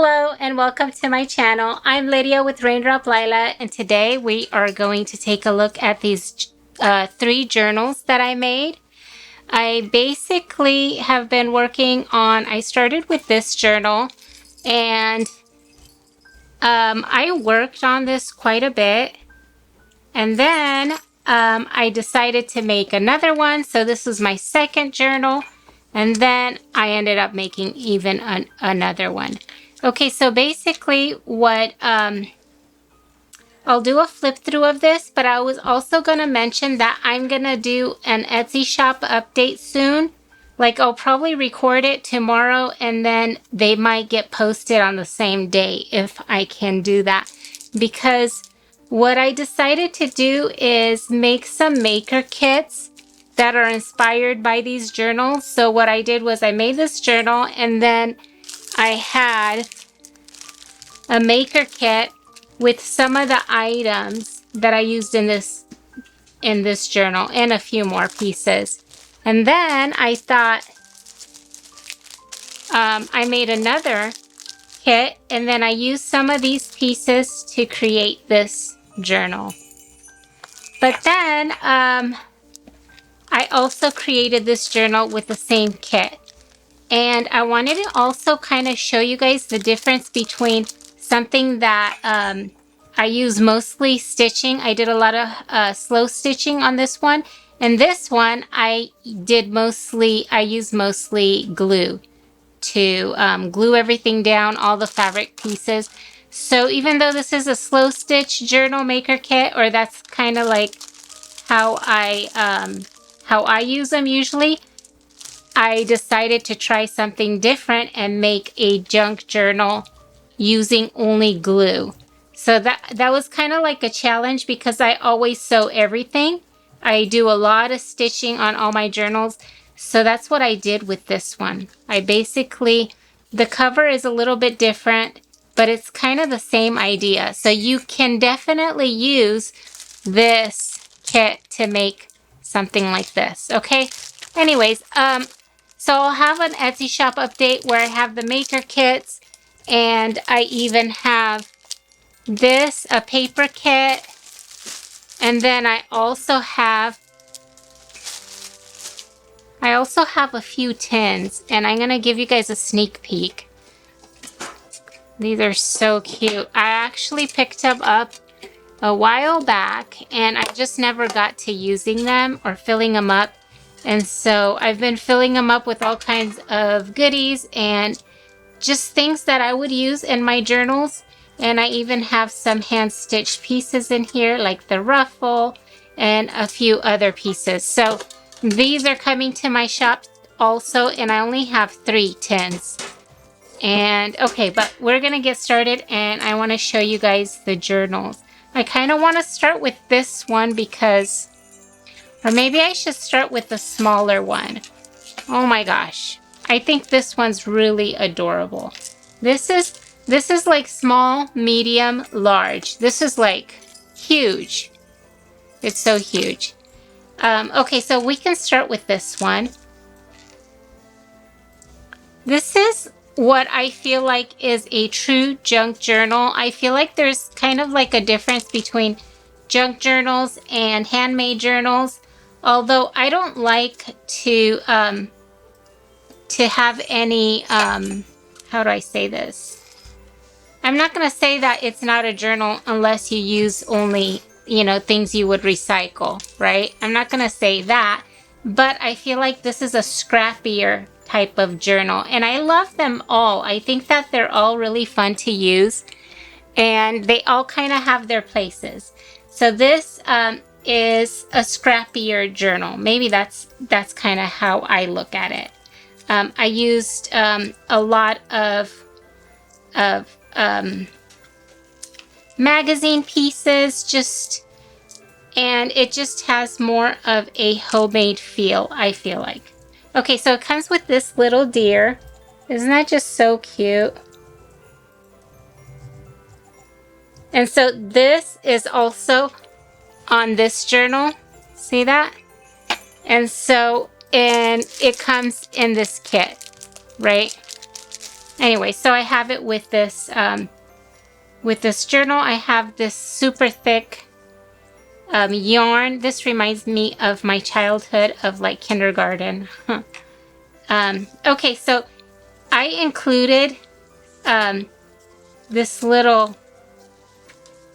Hello and welcome to my channel. I'm Lydia with Raindrop Lila, and today we are going to take a look at these 3 journals that I made. I basically have been working on, I started with this journal, and I worked on this quite a bit, and then I decided to make another one. So this is my second journal, and then I ended up making even another one. Okay, so basically what, I'll do a flip through of this, but I was also going to mention that I'm going to do an Etsy shop update soon. Like, I'll probably record it tomorrow, and then they might get posted on the same day if I can do that. Because what I decided to do is make some maker kits that are inspired by these journals. So what I did was I made this journal, and then I had a maker kit with some of the items that I used in this journal and a few more pieces. And then I thought I made another kit, and then I used some of these pieces to create this journal. But then I also created this journal with the same kit. And I wanted to also kind of show you guys the difference between something that I use mostly stitching. I did a lot of slow stitching on this one. And this one I used mostly glue to glue everything down, all the fabric pieces. So even though this is a slow stitch journal maker kit, or that's kind of like how I use them usually, I decided to try something different and make a junk journal using only glue. So that was kind of like a challenge, because I always sew everything. I do a lot of stitching on all my journals. So that's what I did with this one. The cover is a little bit different, but it's kind of the same idea. So you can definitely use this kit to make something like this, okay? Anyways, so I'll have an Etsy shop update where I have the maker kits, and I even have this, a paper kit, and then I also have a few tins, and I'm gonna give you guys a sneak peek. These are so cute. I actually picked them up a while back, and I just never got to using them or filling them up. And so I've been filling them up with all kinds of goodies and just things that I would use in my journals. And I even have some hand-stitched pieces in here, like the ruffle and a few other pieces. So these are coming to my shop also, and I only have 3 tins. And okay, but we're gonna get started, and I want to show you guys the journals. I kind of want to start with this one because, or maybe I should start with the smaller one. Oh my gosh. I think this one's really adorable. This is like small, medium, large. This is like huge. It's so huge. Okay, so we can start with this one. This is what I feel like is a true junk journal. I feel like there's kind of like a difference between junk journals and handmade journals. Although I don't like to have any, how do I say this? I'm not going to say that it's not a journal unless you use only, things you would recycle, right? I'm not going to say that, but I feel like this is a scrappier type of journal, and I love them all. I think that they're all really fun to use, and they all kind of have their places. So this is a scrappier journal. Maybe that's kind of how I look at it. I used a lot of magazine pieces, and it just has more of a homemade feel, I feel like. Okay, so it comes with this little deer. Isn't that just so cute? And so this is also on this journal. See that? And so, and it comes in this kit, right? Anyway, so I have it with this journal. I have this super thick yarn. This reminds me of my childhood of like kindergarten. Okay, so I included this little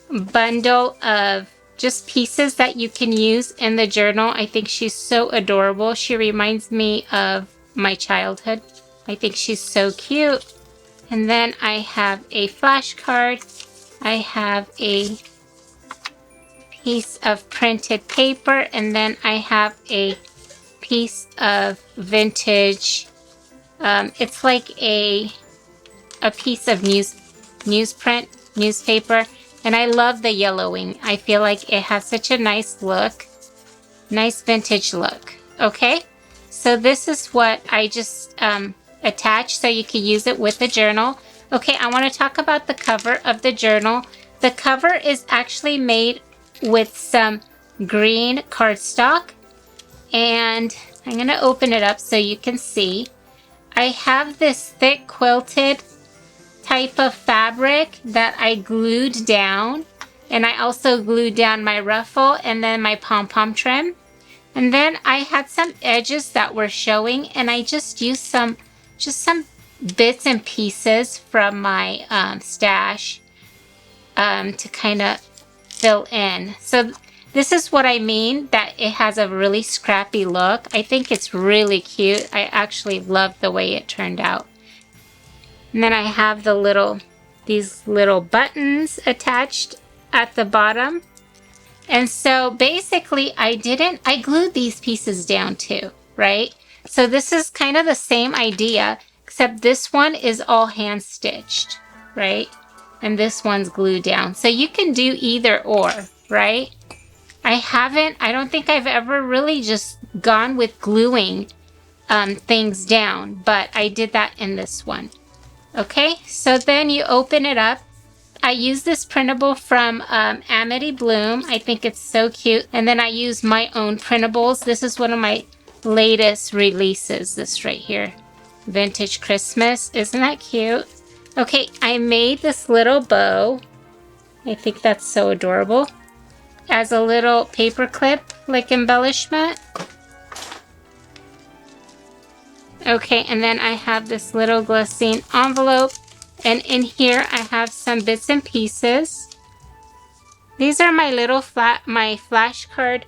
bundle of just pieces that you can use in the journal. I think she's so adorable. She reminds me of my childhood. I think she's so cute. And then I have a flashcard. I have a piece of printed paper, and then I have a piece of vintage. It's like a piece of newspaper, and I love the yellowing. I feel like it has such a nice look, nice vintage look. Okay, so this is what I just attached so you can use it with the journal. Okay, I want to talk about the cover of the journal. The cover is actually made with some green cardstock, and I'm going to open it up so you can see. I have this thick quilted type of fabric that I glued down, and I also glued down my ruffle and then my pom-pom trim. And then I had some edges that were showing, and I just used some bits and pieces from my stash to kind of fill in. So this is what I mean, that it has a really scrappy look. I think it's really cute. I actually love the way it turned out. And then I have these little buttons attached at the bottom. And so basically I glued these pieces down too, right? So this is kind of the same idea, except this one is all hand stitched, right? And this one's glued down. So you can do either or, right? I don't think I've ever really just gone with gluing things down, but I did that in this one. Okay, so then you open it up. I use this printable from Amity Bloom. I think it's so cute. And then I use my own printables. This is one of my latest releases, this right here. Vintage Christmas. Isn't that cute? Okay, I made this little bow. I think that's so adorable. As a little paper clip, like embellishment. Okay, and then I have this little glacine envelope. And in here, I have some bits and pieces. These are my little my flashcard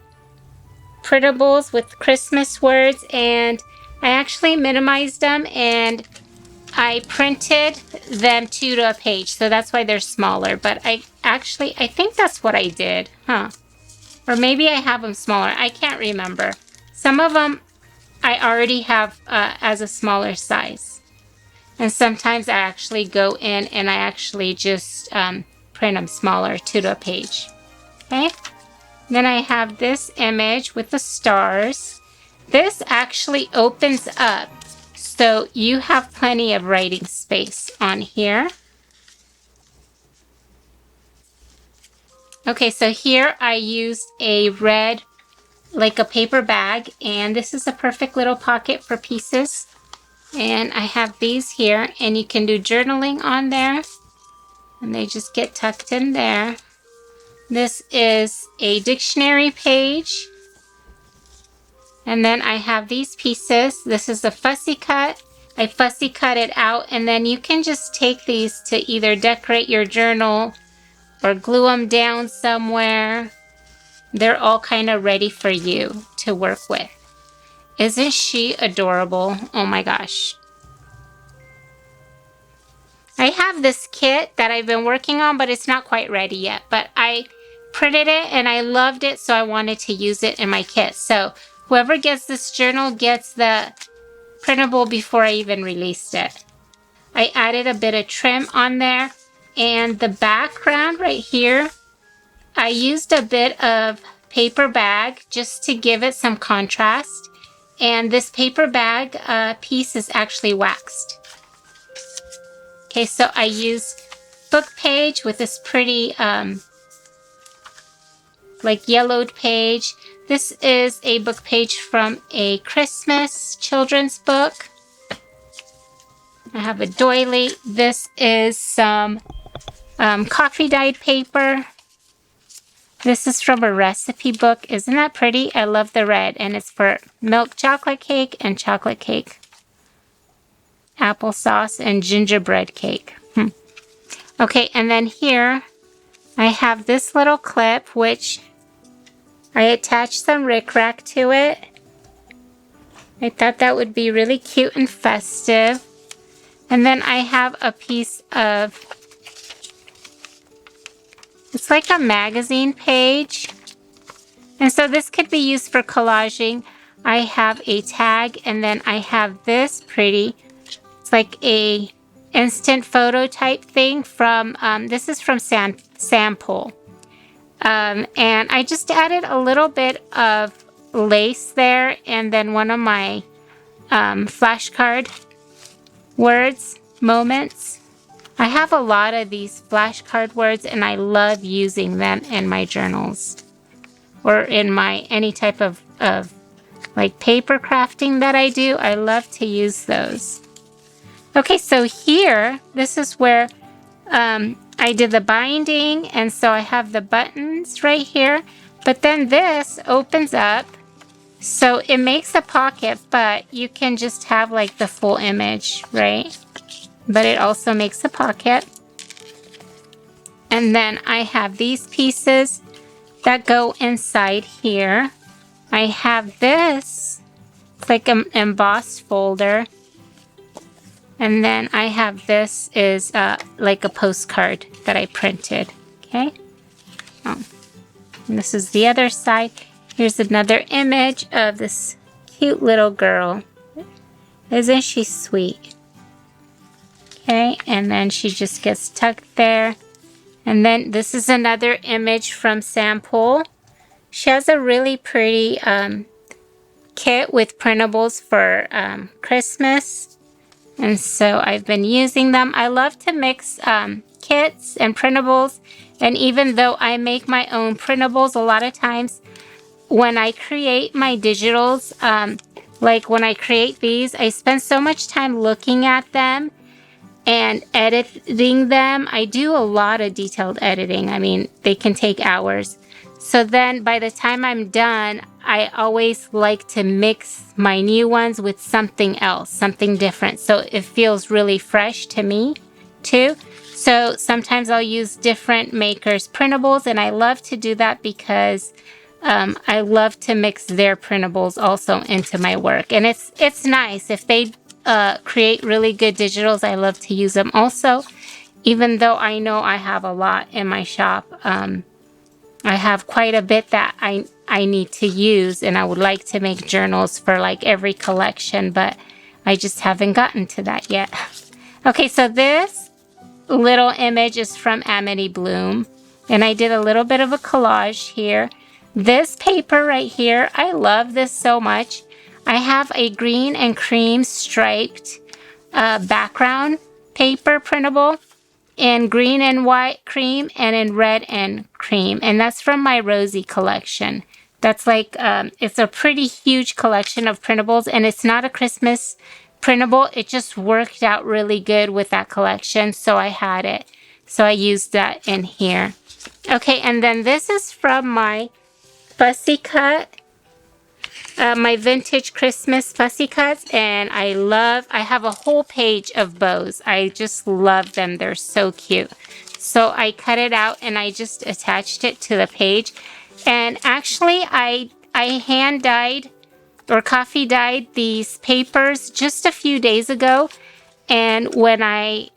printables with Christmas words. And I actually minimized them and I printed them 2 to a page. So that's why they're smaller. But I think that's what I did. Huh. Or maybe I have them smaller. I can't remember. Some of them I already have as a smaller size. And sometimes I actually go in and I actually just print them smaller, 2 to a page. Okay? Then I have this image with the stars. This actually opens up, so you have plenty of writing space on here. Okay, so here I used a red, like a paper bag, and this is a perfect little pocket for pieces. And I have these here, and you can do journaling on there, and they just get tucked in there. This is a dictionary page. And then I have these pieces. This is a fussy cut. I fussy cut it out, and then you can just take these to either decorate your journal or glue them down somewhere. They're all kind of ready for you to work with. Isn't she adorable? Oh my gosh. I have this kit that I've been working on, but it's not quite ready yet. But I printed it and I loved it, so I wanted to use it in my kit. So whoever gets this journal gets the printable before I even released it. I added a bit of trim on there, and the background right here, I used a bit of paper bag just to give it some contrast. And this paper bag piece is actually waxed. Okay, so I used book page with this pretty like yellowed page. This is a book page from a Christmas children's book. I have a doily. This is some coffee dyed paper. This is from a recipe book. Isn't that pretty? I love the red, and it's for milk chocolate cake and chocolate cake, applesauce, and gingerbread cake. Okay, and then here I have this little clip, which I attached some rickrack to it. I thought that would be really cute and festive. And then I have a piece of, it's like a magazine page. And so this could be used for collaging. I have a tag, and then I have this pretty, it's like a instant photo type thing from, this is from Sample. And I just added a little bit of lace there, and then one of my flashcard words, moments. I have a lot of these flashcard words, and I love using them in my journals or in my any type of like paper crafting that I do. I love to use those. Okay, so here, this is where I did the binding, and so I have the buttons right here, but then this opens up, so it makes a pocket, but you can just have like the full image, right? But it also makes a pocket. And then I have these pieces that go inside here. I have this, it's like an embossed folder. And then I have this is like a postcard that I printed, okay? Oh. And this is the other side. Here's another image of this cute little girl. Isn't she sweet? Okay, and then she just gets tucked there. And then this is another image from Sample. She has a really pretty kit with printables for Christmas. And so I've been using them. I love to mix kits and printables. And even though I make my own printables, a lot of times when I create my digitals, like when I create these, I spend so much time looking at them and editing them. I do a lot of detailed editing. I mean, they can take hours. So then by the time I'm done, I always like to mix my new ones with something else, something different. So it feels really fresh to me too. So sometimes I'll use different makers' printables, and I love to do that because I love to mix their printables also into my work. And it's nice. If they create really good digitals, I love to use them also. Even though I know I have a lot in my shop, I have quite a bit that I need to use, and I would like to make journals for like every collection, but I just haven't gotten to that yet. Okay, so this little image is from Amity Bloom, and I did a little bit of a collage here. This paper right here, I love this so much. I have a green and cream striped background paper printable in green and white cream and in red and cream. And that's from my Rosie collection. That's like, it's a pretty huge collection of printables, and it's not a Christmas printable. It just worked out really good with that collection, so I had it. So I used that in here. Okay, and then this is from my fussy cut, my vintage Christmas fussy cuts, and I have a whole page of bows. I just love them. They're so cute. So I cut it out and I just attached it to the page. And actually I hand dyed or coffee dyed these papers just a few days ago. And when I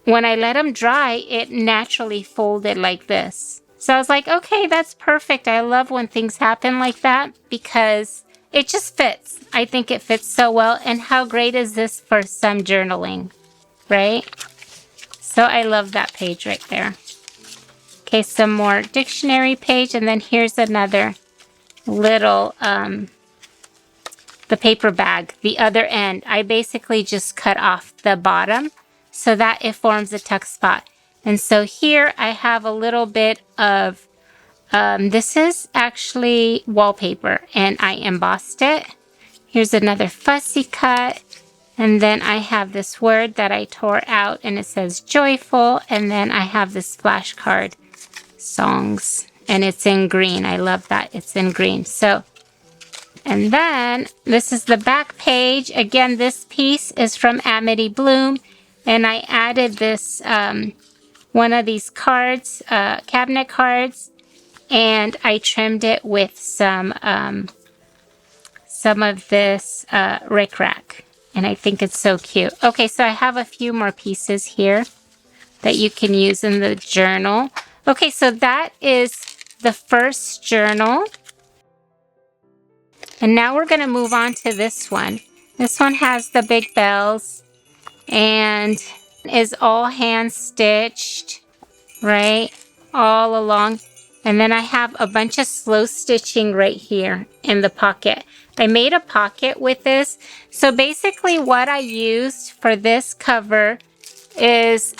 let them dry, it naturally folded like this. So I was like, okay, that's perfect. I love when things happen like that because it just fits. I think it fits so well. And how great is this for some journaling, right? So I love that page right there. Okay, some more dictionary page. And then here's another little, the paper bag, the other end. I basically just cut off the bottom so that it forms a tuck spot. And so here I have a little bit of, this is actually wallpaper, and I embossed it. Here's another fussy cut. And then I have this word that I tore out and it says joyful. And then I have this flashcard, songs, and it's in green. I love that it's in green. So, and then this is the back page. Again, this piece is from Amity Bloom. And I added this, one of these cards, cabinet cards, and I trimmed it with some of this rickrack. And I think it's so cute. Okay, so I have a few more pieces here that you can use in the journal. Okay, so that is the first journal. And now we're going to move on to this one. This one has the big bells and is all hand stitched, right? All along. And then I have a bunch of slow stitching right here in the pocket. I made a pocket with this. So basically what I used for this cover is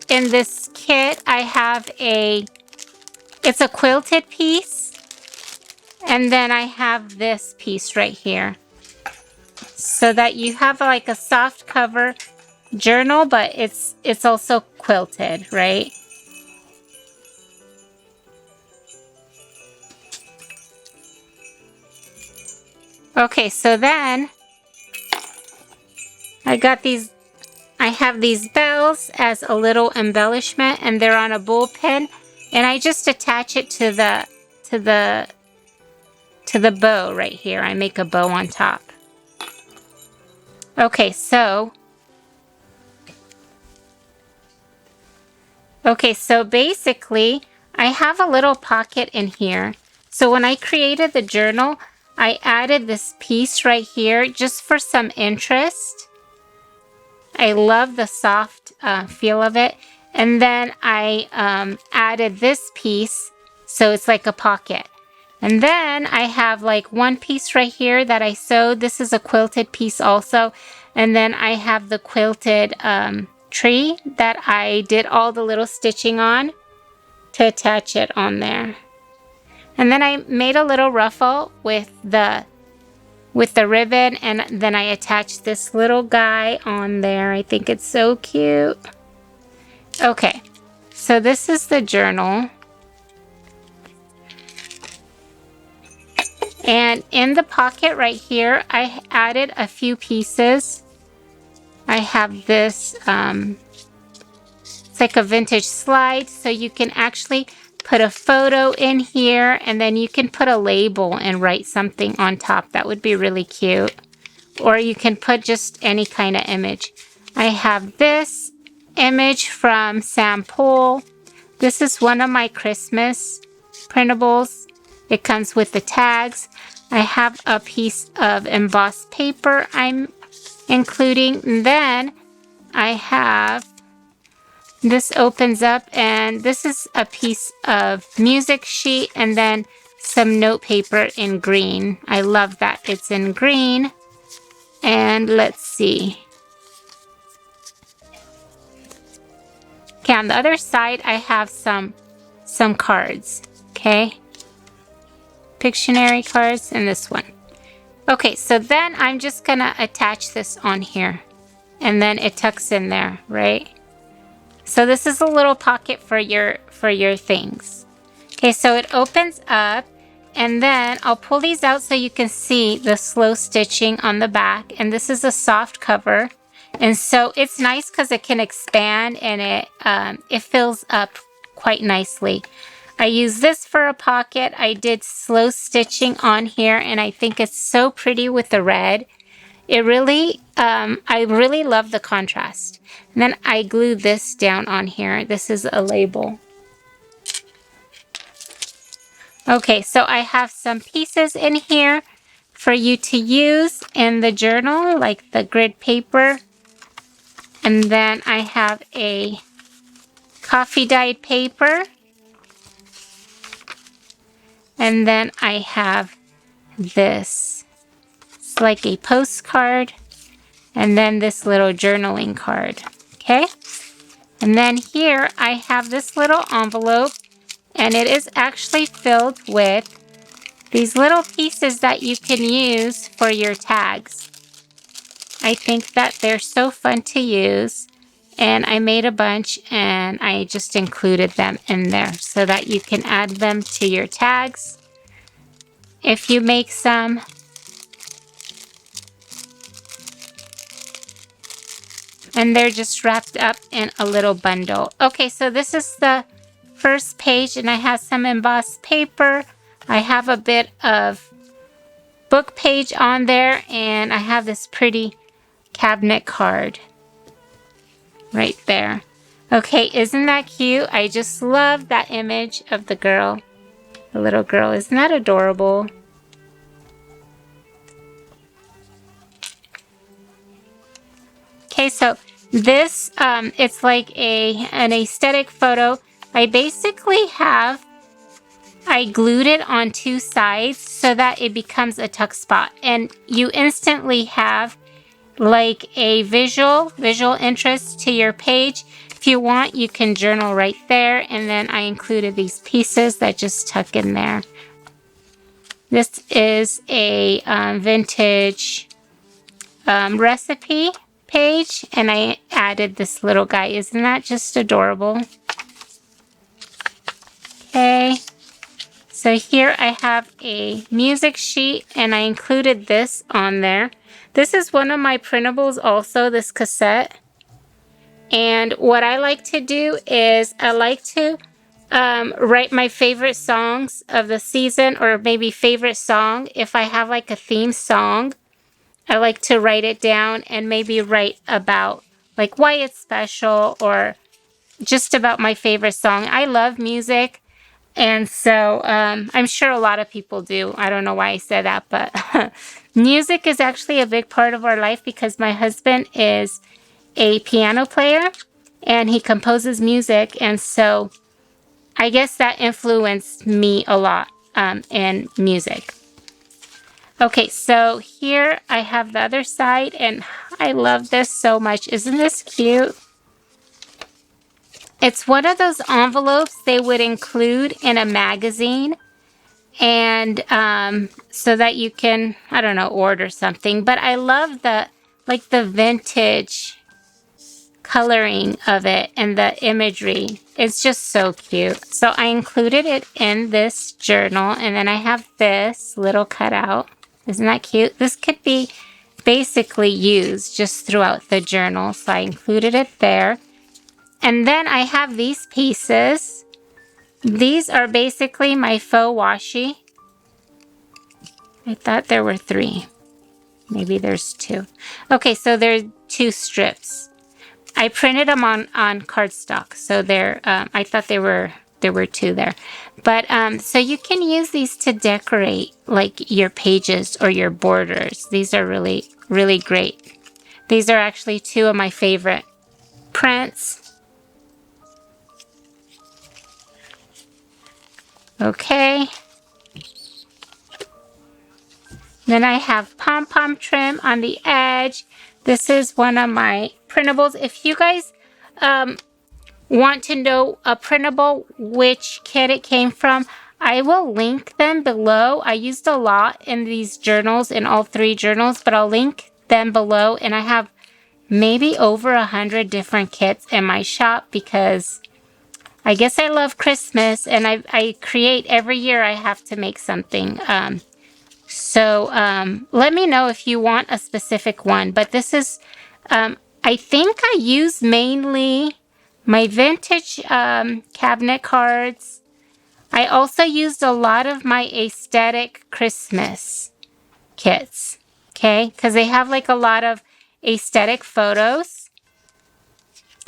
in this kit, I have it's a quilted piece. And then I have this piece right here. So that you have like a soft cover journal, but it's also quilted, right? Okay, so then I have these bells as a little embellishment, and they're on a bullpen, and I just attach it to the bow right here. I make a bow on top. Okay, so basically I have a little pocket in here. So when I created the journal, I added this piece right here just for some interest. I love the soft feel of it. And then I added this piece, so it's like a pocket. And then I have like one piece right here that I sewed. This is a quilted piece also. And then I have the quilted tree that I did all the little stitching on to attach it on there. And then I made a little ruffle with the ribbon, and then I attached this little guy on there. I think it's so cute. Okay, so this is the journal. And in the pocket right here, I added a few pieces. I have this, it's like a vintage slide, so you can actually put a photo in here, and then you can put a label and write something on top. That would be really cute. Or you can put just any kind of image. I have this image from Sam Poole. This is one of my Christmas printables. It comes with the tags. I have a piece of embossed paper I'm including. And then I have, this opens up, and this is a piece of music sheet and then some note paper in green. I love that it's in green. And let's see. Okay, on the other side, I have some cards, okay? Pictionary cards and this one. Okay, so then I'm just gonna attach this on here, and then it tucks in there, right? So this is a little pocket for your things. Okay, so it opens up, and then I'll pull these out so you can see the slow stitching on the back. And this is a soft cover, and so it's nice because it can expand, and it fills up quite nicely. I use this for a pocket. I did slow stitching on here, and I think it's so pretty with the red. It really, I really love the contrast. And then I glued this down on here. This is a label. Okay, so I have some pieces in here for you to use in the journal, like the grid paper. And then I have a coffee dyed paper. And then I have this. It's like a postcard. And then this little journaling card. Okay? And then here I have this little envelope. And it is actually filled with these little pieces that you can use for your tags. I think that they're so fun to use. And I made a bunch and I just included them in there so that you can add them to your tags if you make some. And they're just wrapped up in a little bundle. Okay, so this is the first page and I have some embossed paper. I have a bit of book page on there and I have this pretty cabinet card right there. Okay, isn't that cute? I just love that image of the girl, the little girl. Isn't that adorable? Okay, so this, it's like an aesthetic photo. I glued it on two sides so that it becomes a tuck spot. And you instantly have like a visual interest to your page. If you want, you can journal right there. And then I included these pieces that just tuck in there. This is a vintage recipe page, and I added this little guy. Isn't that just adorable? Okay, so here I have a music sheet, and I included this on there. This is one of my printables also, this cassette. And what I like to do is I like to write my favorite songs of the season, or maybe favorite song. If I have like a theme song, I like to write it down and maybe write about like why it's special or just about my favorite song. I love music, and so I'm sure a lot of people do. I don't know why I said that, but music is actually a big part of our life because my husband is a piano player and he composes music, and so I guess that influenced me a lot in music. Okay, so here I have the other side, and I love this so much. Isn't this cute? It's one of those envelopes they would include in a magazine, and so that you can, I don't know, order something. But I love the vintage coloring of it and the imagery. It's just so cute. So I included it in this journal, and then I have this little cutout. Isn't that cute? This could be basically used just throughout the journal, so I included it there. And then I have these pieces. These are basically my faux washi. I thought there were 3. Maybe there's 2. Okay, so there's 2 strips. I printed them on cardstock, so they're, I thought there were 2 there. But, so you can use these to decorate, like, your pages or your borders. These are really, really great. These are actually 2 of my favorite prints. Okay. Then I have pom-pom trim on the edge. This is one of my printables. If you guys, want to know a printable, which kit it came from, I will link them below. I used a lot in these journals, in all 3 journals, but I'll link them below. And I have maybe over 100 different kits in my shop because I guess I love Christmas, and I create every year. I have to make something. So let me know if you want a specific one. But this is, I think I use mainly my vintage cabinet cards. I also used a lot of my aesthetic Christmas kits, okay? Because they have like a lot of aesthetic photos,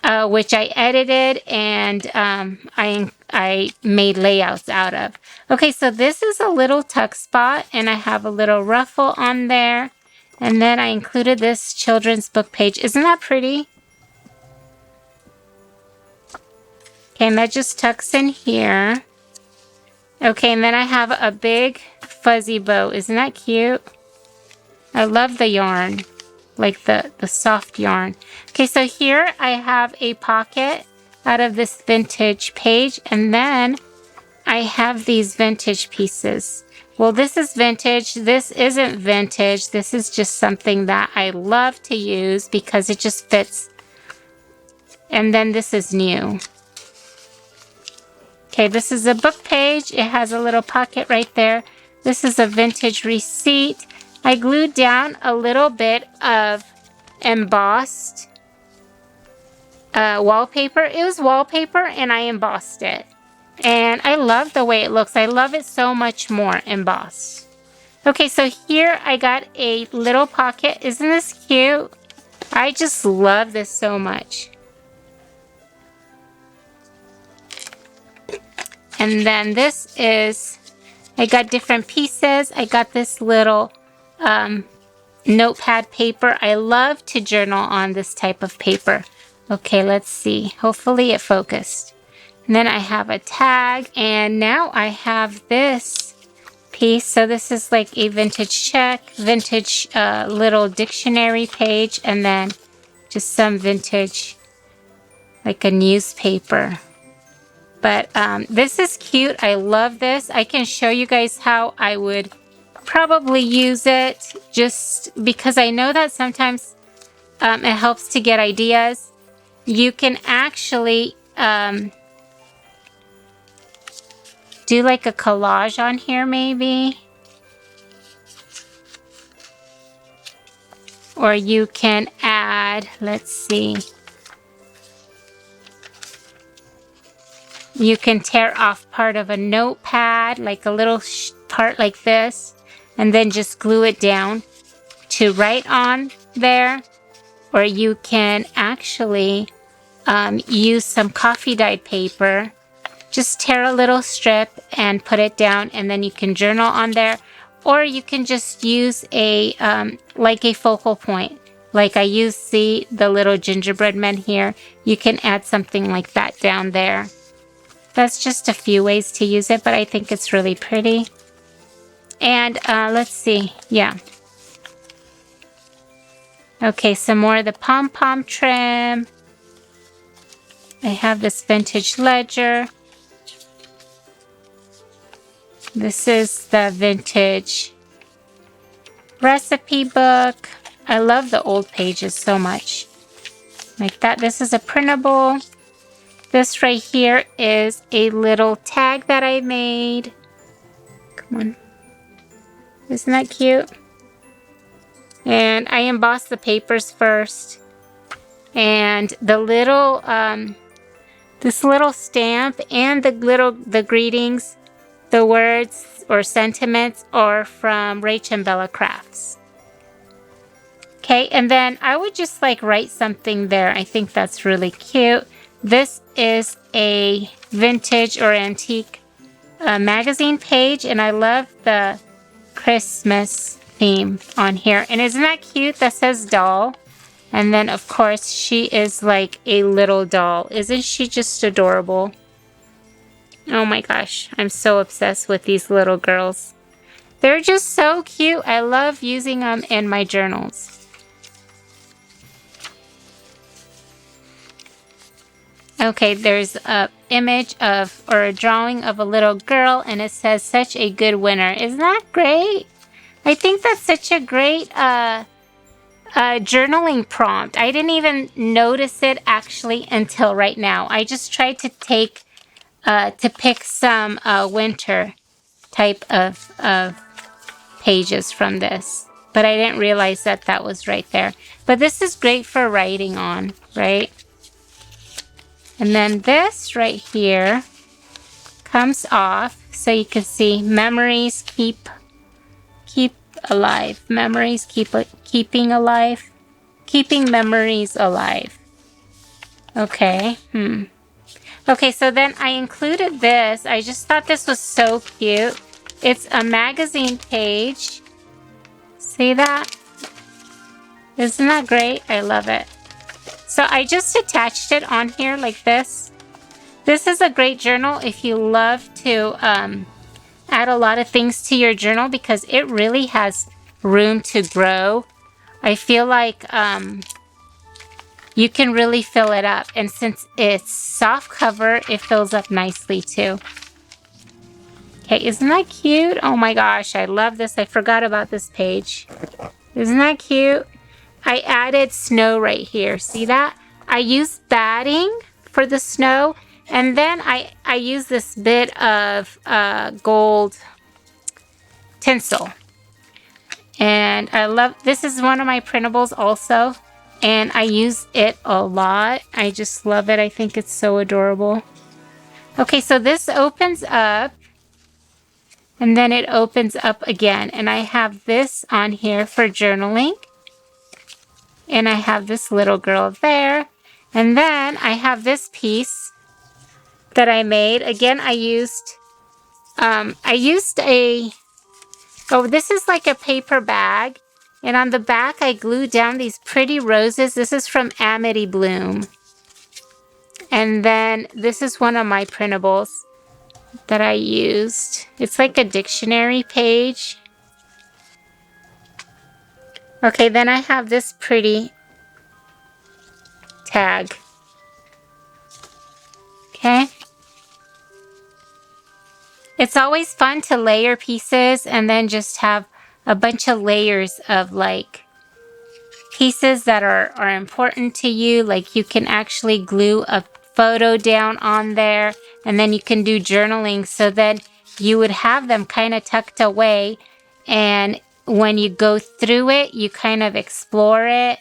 which I edited and I made layouts out of. Okay, so this is a little tuck spot, and I have a little ruffle on there. And then I included this children's book page. Isn't that pretty? Okay, and that just tucks in here. Okay, and then I have a big fuzzy bow. Isn't that cute? I love the yarn, like the soft yarn. Okay, so here I have a pocket out of this vintage page, and then I have these vintage pieces. well, this is vintage. This isn't vintage. This is just something that I love to use because it just fits. And then this is new. Okay, this is a book page. It has a little pocket right there. This is a vintage receipt. I glued down a little bit of embossed wallpaper. It was wallpaper and I embossed it. And I love the way it looks. I love it so much more embossed. Okay, so here I got a little pocket. Isn't this cute? I just love this so much. And then this is, I got different pieces. I got this little notepad paper. I love to journal on this type of paper. Okay, let's see. Hopefully it focused. And then I have a tag, and now I have this piece. So this is like a vintage check, vintage little dictionary page, and then just some vintage, like a newspaper. But this is cute. I love this. I can show you guys how I would probably use it, just because I know that sometimes it helps to get ideas. You can actually do like a collage on here maybe. Or you can add, let's see. You can tear off part of a notepad, like a little part like this, and then just glue it down to write on there. Or you can actually use some coffee dyed paper. Just tear a little strip and put it down, and then you can journal on there. Or you can just use a like a focal point. Like I use the little gingerbread men here. You can add something like that down there. That's just a few ways to use it, but I think it's really pretty. And let's see, yeah. Okay, some more of the pom-pom trim. I have this vintage ledger. This is the vintage recipe book. I love the old pages so much. Like that. This is a printable. This right here is a little tag that I made. Come on. Isn't that cute? And I embossed the papers first. And the little, this little stamp and the greetings, the words or sentiments are from Rach and Bella Crafts. Okay, and then I would just like write something there. I think that's really cute. This is a vintage or antique magazine page, and I love the Christmas theme on here. And isn't that cute? That says doll. And then, of course, she is like a little doll. Isn't she just adorable? Oh my gosh, I'm so obsessed with these little girls. They're just so cute. I love using them in my journals. Okay, there's an image of, or a drawing of a little girl, and it says, such a good winner. Isn't that great? I think that's such a great journaling prompt. I didn't even notice it actually until right now. I just tried to pick some winter type of pages from this. But I didn't realize that that was right there. But this is great for writing on, right? And then this right here comes off so you can see memories keep alive. Memories keeping alive. Keeping memories alive. Okay. Okay, so then I included this. I just thought this was so cute. It's a magazine page. See that? Isn't that great? I love it. So I just attached it on here like this. This is a great journal if you love to add a lot of things to your journal because it really has room to grow. I feel like you can really fill it up. And since it's soft cover, it fills up nicely too. Okay, isn't that cute? Oh my gosh, I love this. I forgot about this page. Isn't that cute? I added snow right here. See that? I used batting for the snow, and then I used this bit of gold tinsel. And I love, this is one of my printables also, and I use it a lot. I just love it. I think it's so adorable. Okay, so this opens up, and then it opens up again, and I have this on here for journaling. And I have this little girl there. And then I have this piece that I made. Again, I used a, oh, this is like a paper bag. And on the back, I glued down these pretty roses. This is from Amity Bloom. And then this is one of my printables that I used. It's like a dictionary page. Okay, then I have this pretty tag. Okay. It's always fun to layer pieces and then just have a bunch of layers of like pieces that are important to you. Like you can actually glue a photo down on there, and then you can do journaling so that you would have them kind of tucked away, and when you go through it, you kind of explore it,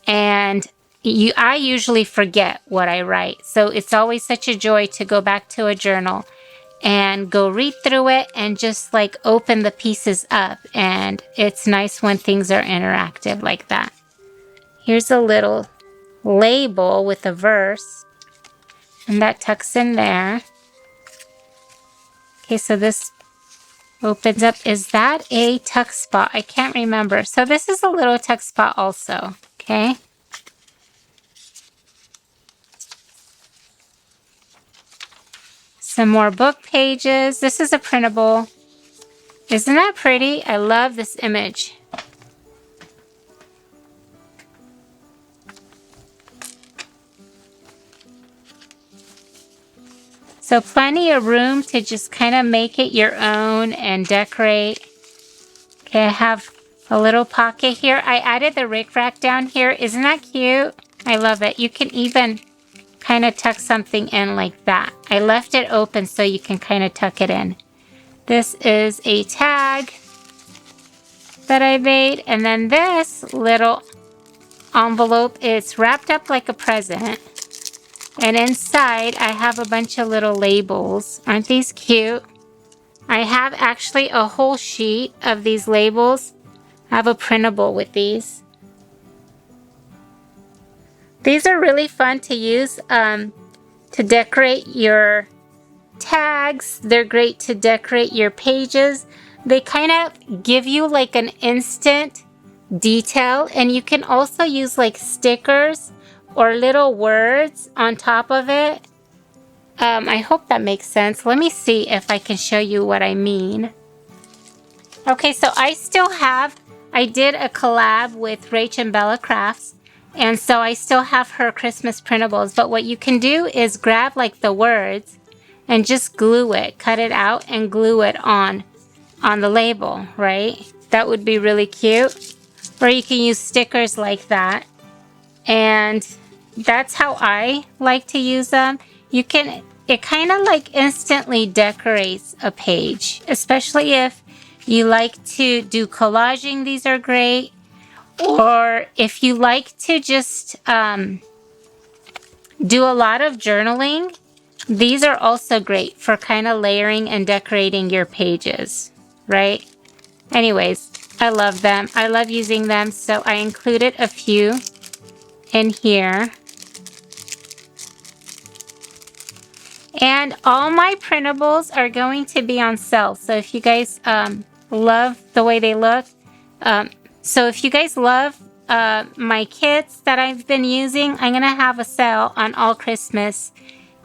and I usually forget what I write. So it's always such a joy to go back to a journal and go read through it and just like open the pieces up. And it's nice when things are interactive like that. Here's a little label with a verse, and that tucks in there. Okay, so this opens up. Is that a tuck spot? I can't remember. So this is a little tuck spot also, okay? Some more book pages. This is a printable. Isn't that pretty? I love this image. So plenty of room to just kind of make it your own and decorate. Okay, I have a little pocket here. I added the rickrack down here. Isn't that cute? I love it. You can even kind of tuck something in like that. I left it open so you can kind of tuck it in. This is a tag that I made, and then this little envelope is wrapped up like a present, and inside I have a bunch of little labels. Aren't these cute? I have actually a whole sheet of these labels. I have a printable with these. These are really fun to use to decorate your tags. They're great to decorate your pages. They kind of give you like an instant detail, and you can also use like stickers or little words on top of it. I hope that makes sense. Let me see if I can show you what I mean. Okay, so I did a collab with Rach and Bella Crafts. And so I still have her Christmas printables, but what you can do is grab like the words and just glue it, cut it out and glue it on the label, right? That would be really cute. Or you can use stickers like that. And that's how I like to use them. It kind of like instantly decorates a page, especially if you like to do collaging. These are great. Or if you like to just do a lot of journaling, these are also great for kind of layering and decorating your pages, right? Anyways, I love them. I love using them, so I included a few in here. And all my printables are going to be on sale. So if you guys love the way they look, so if you guys love my kits that I've been using, I'm going to have a sale on all Christmas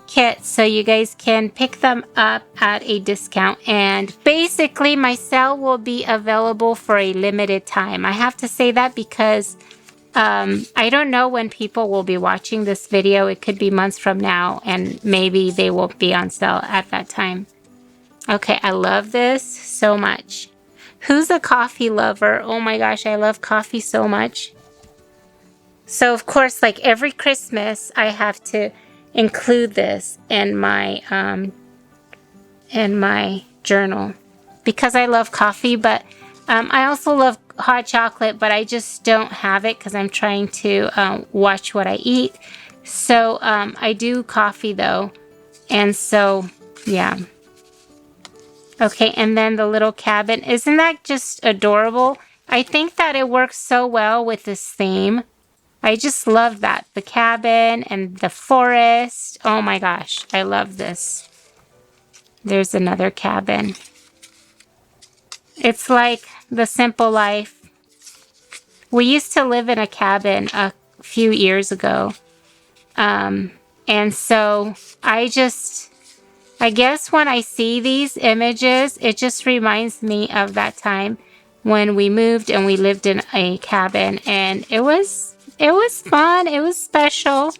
kits so you guys can pick them up at a discount. And basically my sale will be available for a limited time. I have to say that because I don't know when people will be watching this video. It could be months from now, and maybe they won't be on sale at that time. Okay, I love this so much. Who's a coffee lover? Oh my gosh, I love coffee so much. So of course, like every Christmas, I have to include this in my journal because I love coffee, but I also love hot chocolate, but I just don't have it because I'm trying to watch what I eat. So I do coffee though, and so yeah. Okay, and then the little cabin. Isn't that just adorable? I think that it works so well with this theme. I just love that. The cabin and the forest. Oh my gosh, I love this. There's another cabin. It's like the simple life. We used to live in a cabin a few years ago. And so I guess when I see these images, it just reminds me of that time when we moved and we lived in a cabin, and it was fun. It was special.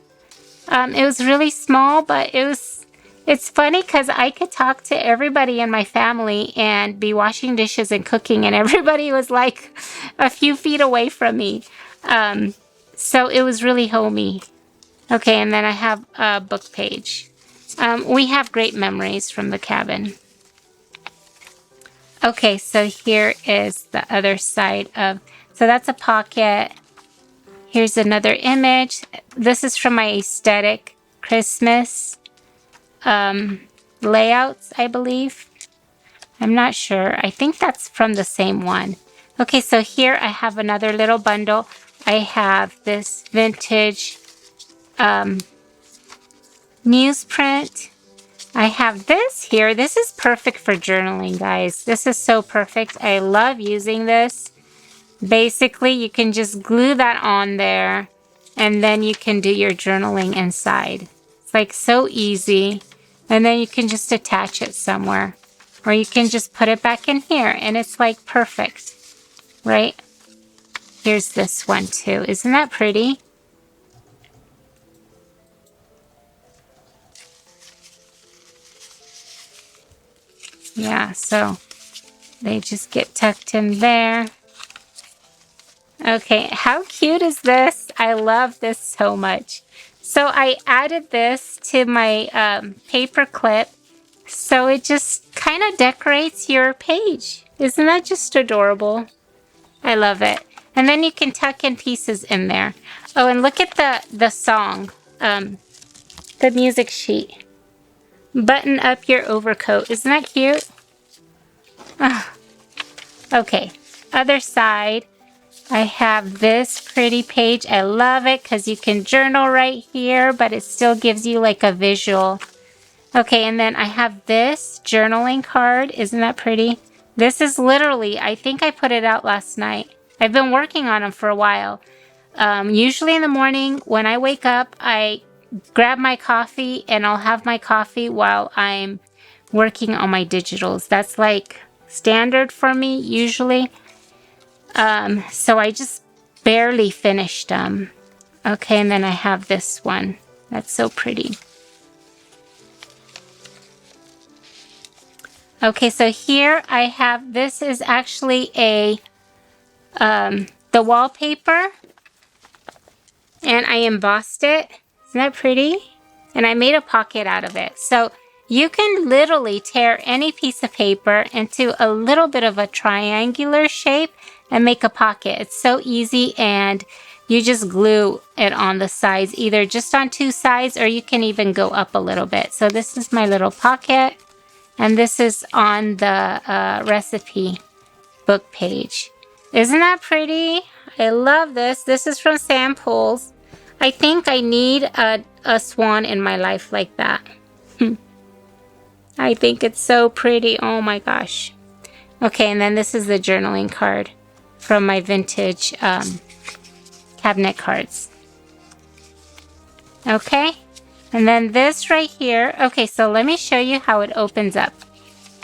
It was really small, but it's funny because I could talk to everybody in my family and be washing dishes and cooking, and everybody was like a few feet away from me. So it was really homey. Okay, and then I have a book page. We have great memories from the cabin. Okay, so here is the other side of... So that's a pocket. Here's another image. This is from my aesthetic Christmas layouts, I believe. I'm not sure. I think that's from the same one. Okay, so here I have another little bundle. I have this vintage newsprint. I have this here. This is perfect for journaling, guys. This is so perfect. I love using this. Basically, you can just glue that on there, and then you can do your journaling inside. It's like so easy. And then you can just attach it somewhere. Or you can just put it back in here, and it's like perfect, right? Here's this one too. Isn't that pretty? Yeah, so they just get tucked in there. Okay, how cute is this? I love this so much. So I added this to my paper clip, so it just kind of decorates your page. Isn't that just adorable? I love it. And then you can tuck in pieces in there. Oh, and look at the song, the music sheet. Button up your overcoat. Isn't that cute? Okay, other side. I have this pretty page. I love it because you can journal right here, but it still gives you like a visual. Okay, and then I have this journaling card. Isn't that pretty? This is literally, I think I put it out last night. I've been working on them for a while. Usually in the morning when I wake up, I grab my coffee and I'll have my coffee while I'm working on my digitals. That's like standard for me usually. So I just barely finished them. Okay, and then I have this one. That's so pretty. Okay, so here I have, this is actually a, the wallpaper. And I embossed it. Isn't that pretty? And I made a pocket out of it. So you can literally tear any piece of paper into a little bit of a triangular shape and make a pocket. It's so easy, and you just glue it on the sides, either just on two sides or you can even go up a little bit. So this is my little pocket, and this is on the recipe book page. Isn't that pretty? I love this. This is from Samples. I think I need a swan in my life like that. I think it's so pretty. Oh my gosh. Okay, and then this is the journaling card from my vintage cabinet cards. Okay, and then this right here. Okay, so let me show you how it opens up.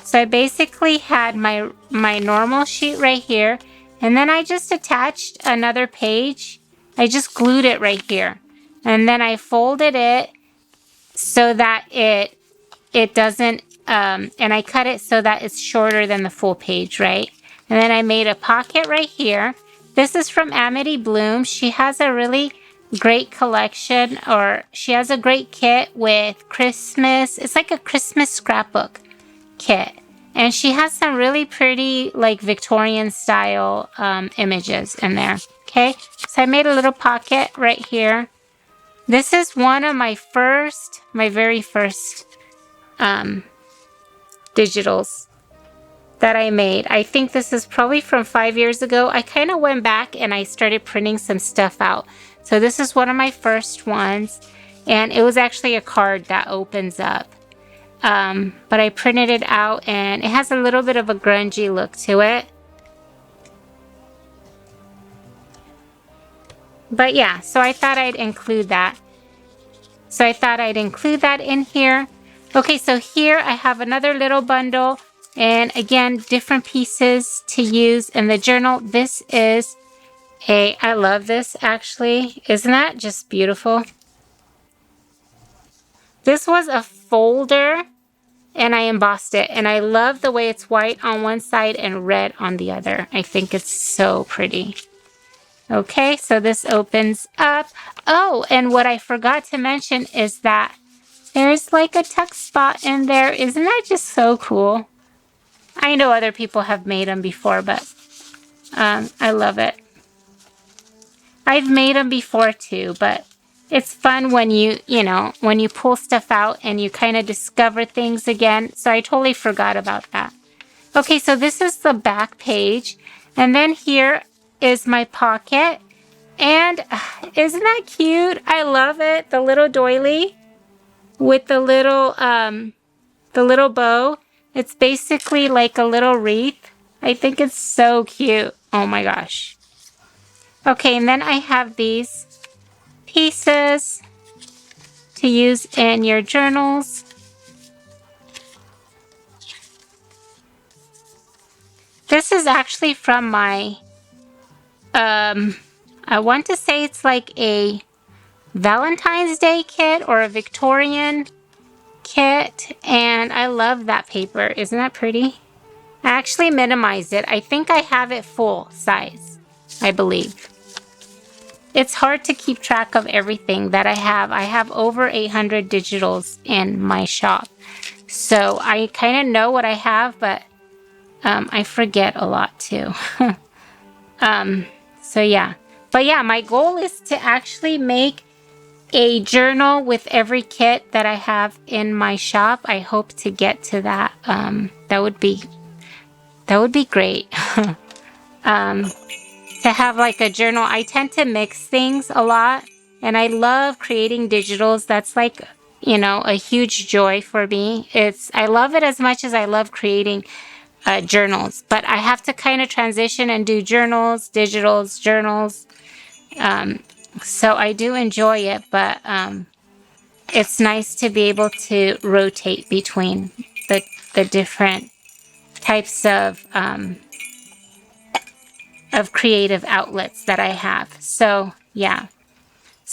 So I basically had my normal sheet right here, and then I just attached another page. I just glued it right here, and then I folded it so that it it doesn't, and I cut it so that it's shorter than the full page, right? And then I made a pocket right here. This is from Amity Bloom. She has a really great collection, or she has a great kit with Christmas. It's like a Christmas scrapbook kit. And she has some really pretty, like, Victorian style images in there. Okay, so I made a little pocket right here. This is one of my very first digitals that I made. I think this is probably from 5 years ago. I kind of went back and I started printing some stuff out. So this is one of my first ones. And it was actually a card that opens up. But I printed it out and it has a little bit of a grungy look to it. But yeah, so I thought I'd include that. In here. Okay, so here I have another little bundle. And again, different pieces to use in the journal. This is I love this actually. Isn't that just beautiful? This was a folder and I embossed it. And I love the way it's white on one side and red on the other. I think it's so pretty. Okay, so this opens up. Oh, and what I forgot to mention is that there's like a tuck spot in there. Isn't that just so cool? I know other people have made them before, but I love it. I've made them before too, but it's fun when when you pull stuff out and you kind of discover things again. So I totally forgot about that. Okay, so this is the back page. And then here is my pocket. And isn't that cute? I love it. The little doily with the little bow. It's basically like a little wreath. I think it's so cute. Oh my gosh. Okay, and then I have these pieces to use in your journals. This is actually from my, I want to say it's like a Valentine's Day kit or a Victorian kit, and I love that paper. Isn't that pretty? I actually minimized it. I think I have it full size, I believe. It's hard to keep track of everything that I have. I have over 800 digitals in my shop. So I kind of know what I have, but I forget a lot too. So yeah. But yeah, my goal is to actually make a journal with every kit that I have in my shop. I hope to get to that. That would be great. To have like a journal. I tend to mix things a lot, and I love creating digitals. That's like, a huge joy for me. I love it as much as I love creating journals, but I have to kind of transition and do journals, digitals, journals. So I do enjoy it, but it's nice to be able to rotate between the different types of creative outlets that I have. So yeah,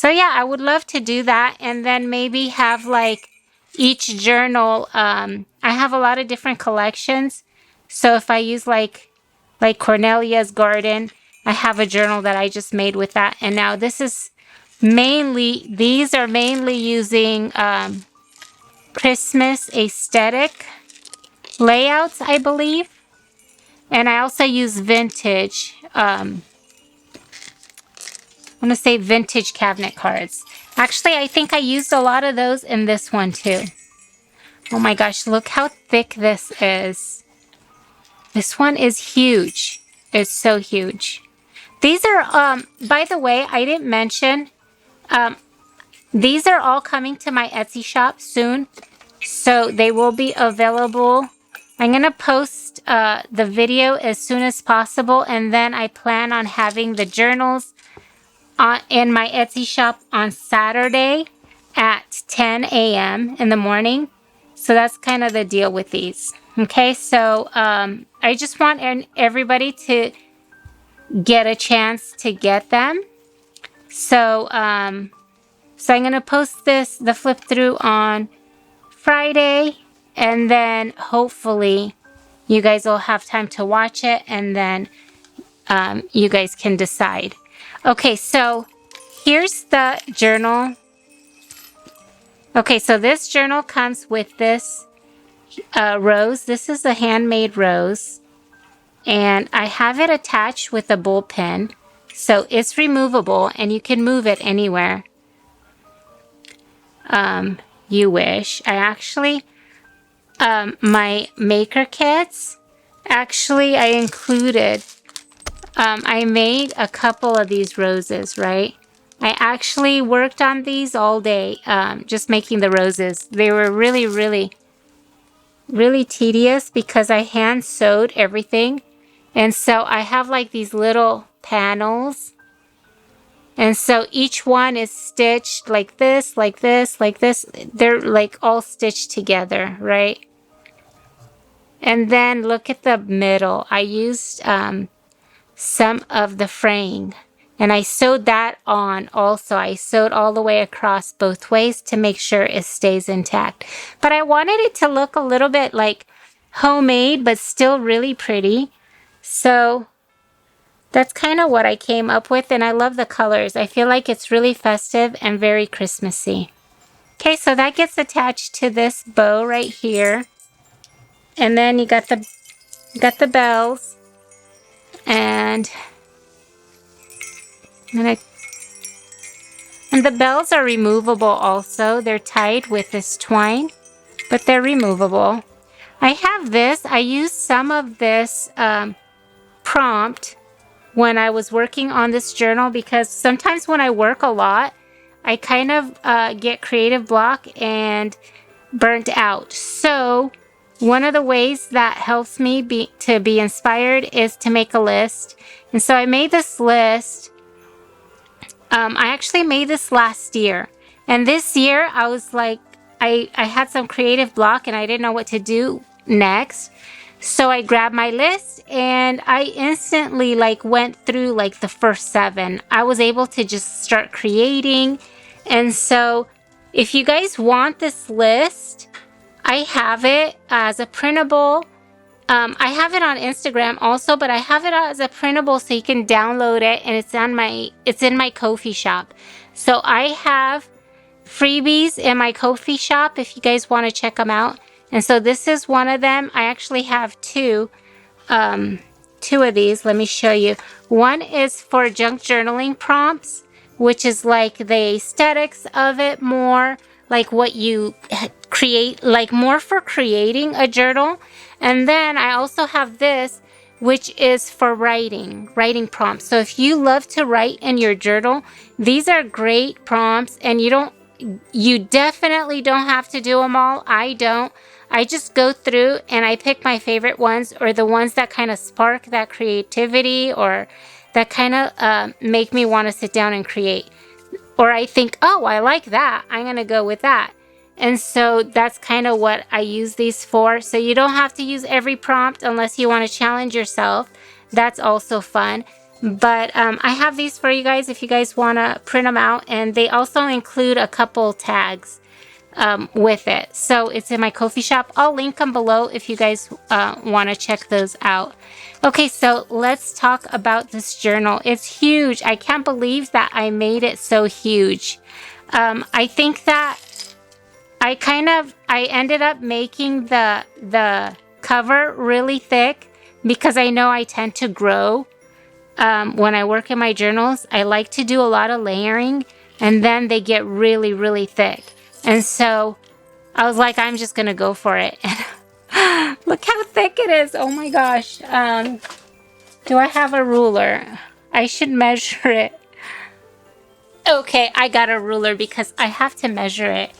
I would love to do that, and then maybe have like each journal. I have a lot of different collections, so if I use like Cornelia's Garden, I have a journal that I just made with that. And now these are mainly using Christmas aesthetic layouts, I believe. And I also use vintage, I want to say vintage cabinet cards. Actually, I think I used a lot of those in this one too. Oh my gosh, look how thick this is. This one is huge. It's so huge. These are, by the way, I didn't mention, these are all coming to my Etsy shop soon. So they will be available. I'm going to post the video as soon as possible, and then I plan on having the journals in my Etsy shop on Saturday at 10 a.m. in the morning. So that's kind of the deal with these. Okay, so I just want everybody to get a chance to get them. So, so I'm going to post the flip through on Friday. and then hopefully you guys will have time to watch it, and then you guys can decide. Okay, so here's the journal. Okay, so this journal comes with this rose. This is a handmade rose, and I have it attached with a bullpen, so it's removable and you can move it anywhere you wish. I actually, my maker kits, actually I included, I made a couple of these roses, right? I actually worked on these all day, just making the roses. They were really, really, really tedious because I hand sewed everything. And so I have like these little panels. And so each one is stitched like this, like this, like this. They're like all stitched together, right? And then look at the middle. I used some of the fraying, and I sewed that on also. I sewed all the way across both ways to make sure it stays intact. But I wanted it to look a little bit like homemade, but still really pretty. So that's kind of what I came up with, and I love the colors. I feel like it's really festive and very Christmassy. Okay, so that gets attached to this bow right here. And then you got the bells. And the bells are removable also. They're tied with this twine, but they're removable. I have this. I used some of this prompt when I was working on this journal, because sometimes when I work a lot, I kind of get creative block and burnt out. So one of the ways that helps me to be inspired is to make a list. And so I made this list. I actually made this last year. And this year I was like, I had some creative block and I didn't know what to do next. So I grabbed my list and I instantly like went through like the first 7. I was able to just start creating. And so if you guys want this list, I have it as a printable. I have it on Instagram also, but I have it as a printable so you can download it, and it's in my Ko-fi shop. So I have freebies in my Ko-fi shop if you guys want to check them out. And so this is one of them. I actually have two of these. Let me show you. One is for junk journaling prompts, which is like the aesthetics of it more, like what you create, like more for creating a journal. And then I also have this, which is for writing prompts. So if you love to write in your journal, these are great prompts, and you definitely don't have to do them all. I don't. I just go through and I pick my favorite ones, or the ones that kind of spark that creativity, or that kind of make me want to sit down and create. Or I think, oh, I like that, I'm going to go with that. And so that's kind of what I use these for. So you don't have to use every prompt unless you want to challenge yourself. That's also fun. But I have these for you guys if you guys want to print them out. And they also include a couple tags with it. So it's in my Ko-fi shop. I'll link them below if you guys want to check those out. Okay, so let's talk about this journal. It's huge. I can't believe that I made it so huge. I think that I ended up making the cover really thick because I know I tend to grow when I work in my journals. I like to do a lot of layering, and then they get really, really thick. And so I was like, I'm just going to go for it. Look how thick it is. Oh my gosh. Do I have a ruler? I should measure it. Okay, I got a ruler because I have to measure it.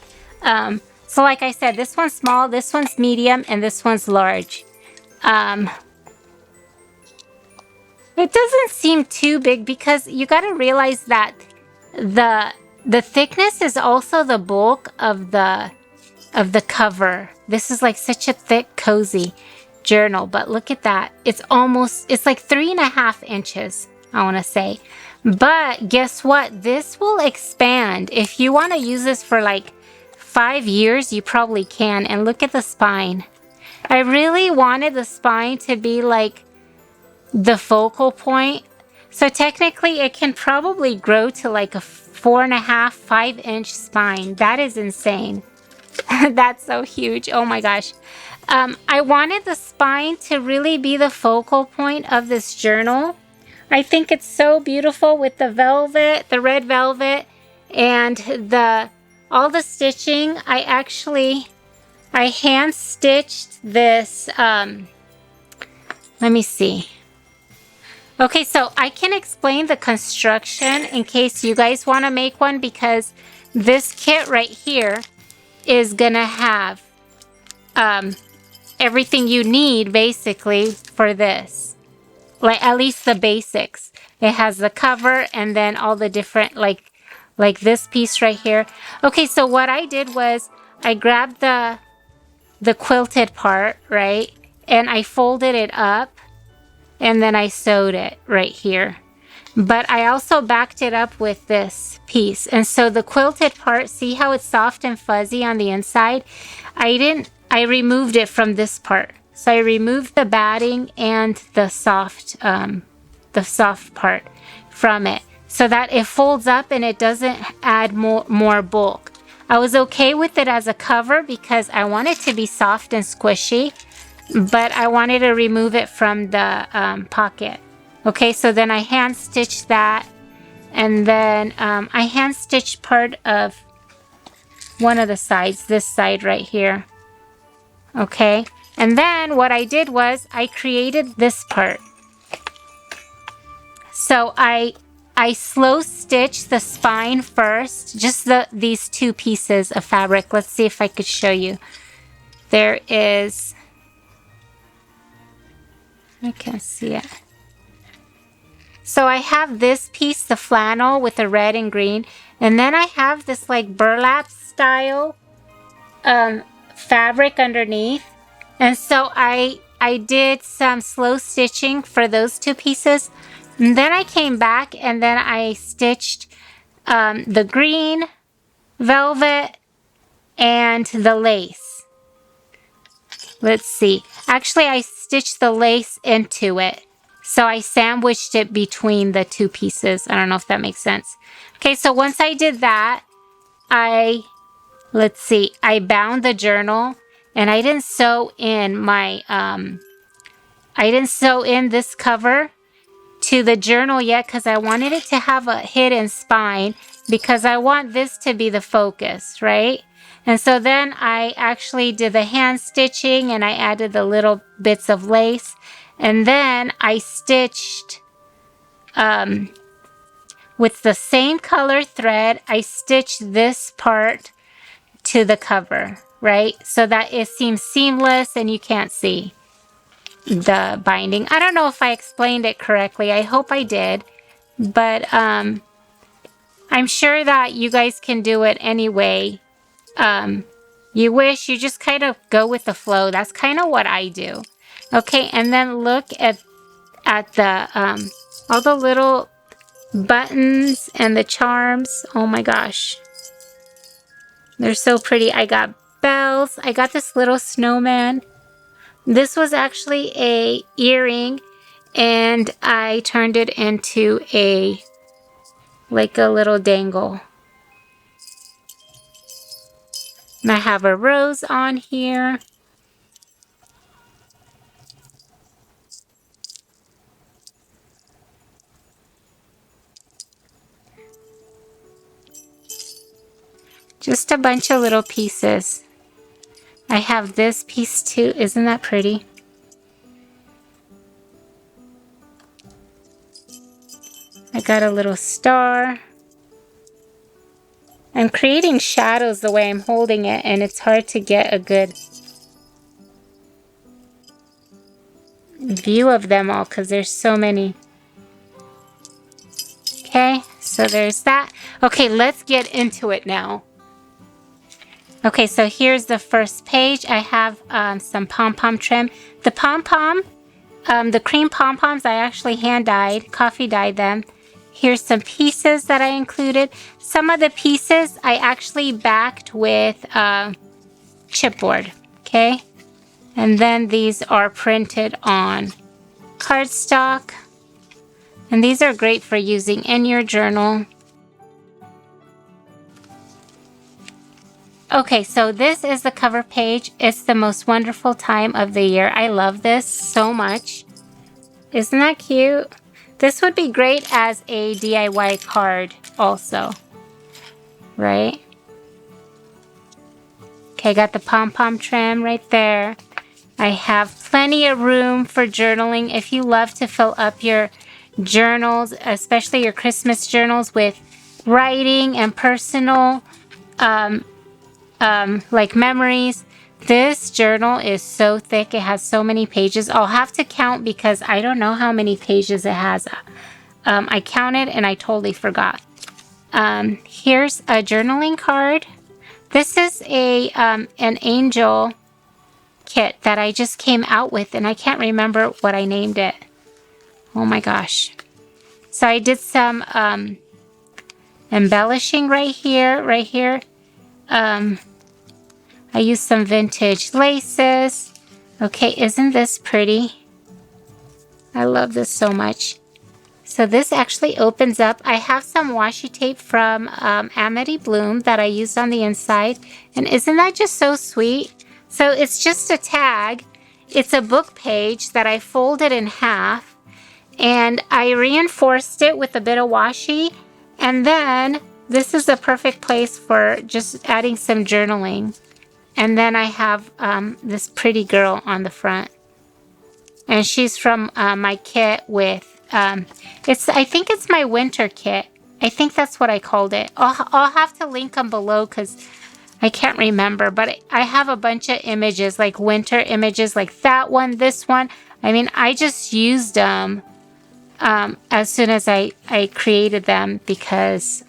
So like I said, this one's small, this one's medium, and this one's large. It doesn't seem too big because you got to realize that the thickness is also the bulk of the cover. This is like such a thick, cozy journal, but look at that. It's like 3.5 inches, I want to say. But guess what? This will expand. If you want to use this for like 5 years, you probably can. And look at the spine. I really wanted the spine to be like the focal point. So technically it can probably grow to like a 4.5, 5-inch spine. That is insane. That's so huge. Oh my gosh. I wanted the spine to really be the focal point of this journal. I think it's so beautiful with the velvet, the red velvet, and all the stitching. I hand stitched this, let me see. Okay, so I can explain the construction in case you guys want to make one, because this kit right here is gonna have everything you need basically for this. Like at least the basics. It has the cover and then all the different like this piece right here. Okay, so what I did was I grabbed the quilted part, right? And I folded it up and then I sewed it right here. But I also backed it up with this piece. And so the quilted part, see how it's soft and fuzzy on the inside? I removed it from this part. So I removed the batting and the soft part from it so that it folds up and it doesn't add more bulk. I was okay with it as a cover because I want it to be soft and squishy, but I wanted to remove it from the pocket. Okay, so then I hand stitched that, and then I hand stitched part of one of the sides, this side right here. Okay, and then what I did was I created this part. So I slow stitched the spine first, just these two pieces of fabric. Let's see if I could show you. There is, I can't see it. So I have this piece, the flannel with the red and green, and then I have this like burlap style fabric underneath. And so I did some slow stitching for those two pieces. And then I came back and then I stitched the green velvet and the lace. Let's see. Actually, I stitched the lace into it. So I sandwiched it between the two pieces. I don't know if that makes sense. Okay, so once I did that, let's see, I bound the journal and I didn't sew in this cover to the journal yet because I wanted it to have a hidden spine because I want this to be the focus, right? And so then I actually did the hand stitching and I added the little bits of lace. And then I stitched, with the same color thread, I stitched this part to the cover, right? So that it seems seamless and you can't see the binding. I don't know if I explained it correctly. I hope I did. But I'm sure that you guys can do it anyway. You wish. You just kind of go with the flow. That's kind of what I do. Okay, and then look at the all the little buttons and the charms. Oh my gosh. They're so pretty. I got bells. I got this little snowman. This was actually a earring and I turned it into like a little dangle. And I have a rose on here. Just a bunch of little pieces. I have this piece too. Isn't that pretty? I got a little star. I'm creating shadows the way I'm holding it, and it's hard to get a good view of them all because there's so many. Okay, so there's that. Okay, let's get into it now. Okay, so here's the first page. I have some pom-pom trim. The pom-pom, the cream pom-poms, I actually hand dyed, coffee dyed them. Here's some pieces that I included. Some of the pieces I actually backed with chipboard, okay? And then these are printed on cardstock. And these are great for using in your journal. Okay, so this is the cover page. It's the most wonderful time of the year. I love this so much. Isn't that cute? This would be great as a DIY card also, right? Okay, got the pom-pom trim right there. I have plenty of room for journaling. If you love to fill up your journals, especially your Christmas journals, with writing and personal like memories, this journal is so thick. It has so many pages. I'll have to count because I don't know how many pages it has. I counted and I totally forgot. Here's a journaling card. This is an angel kit that I just came out with, and I can't remember what I named it. Oh my gosh. So I did some embellishing right here. I used some vintage laces. Okay, isn't this pretty? I love this so much. So this actually opens up. I have some washi tape from Amity Bloom that I used on the inside. And isn't that just so sweet? So it's just a tag. It's a book page that I folded in half. And I reinforced it with a bit of washi. And then this is a perfect place for just adding some journaling. And then I have this pretty girl on the front. And she's from my kit with, I think it's my winter kit. I think that's what I called it. I'll have to link them below because I can't remember. But I have a bunch of images, like winter images, like that one, this one. I mean, I just used them as soon as I created them because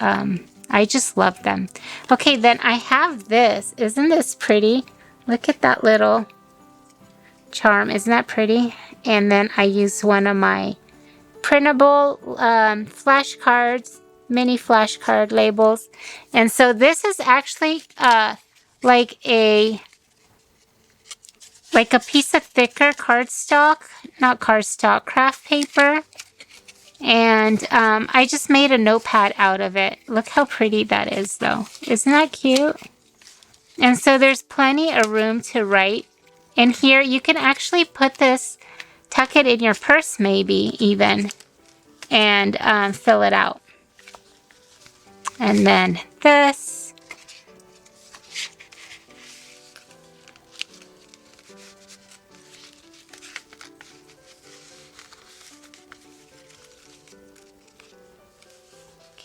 I just love them. Okay, then I have this. Isn't this pretty? Look at that little charm. Isn't that pretty? And then I use one of my printable flashcards, mini flashcard labels. And so this is actually like a piece of thicker cardstock, not cardstock, craft paper. And I just made a notepad out of it. Look how pretty that is, though. Isn't that cute? And so there's plenty of room to write. And here you can actually put this, tuck it in your purse maybe even, and fill it out. And then this.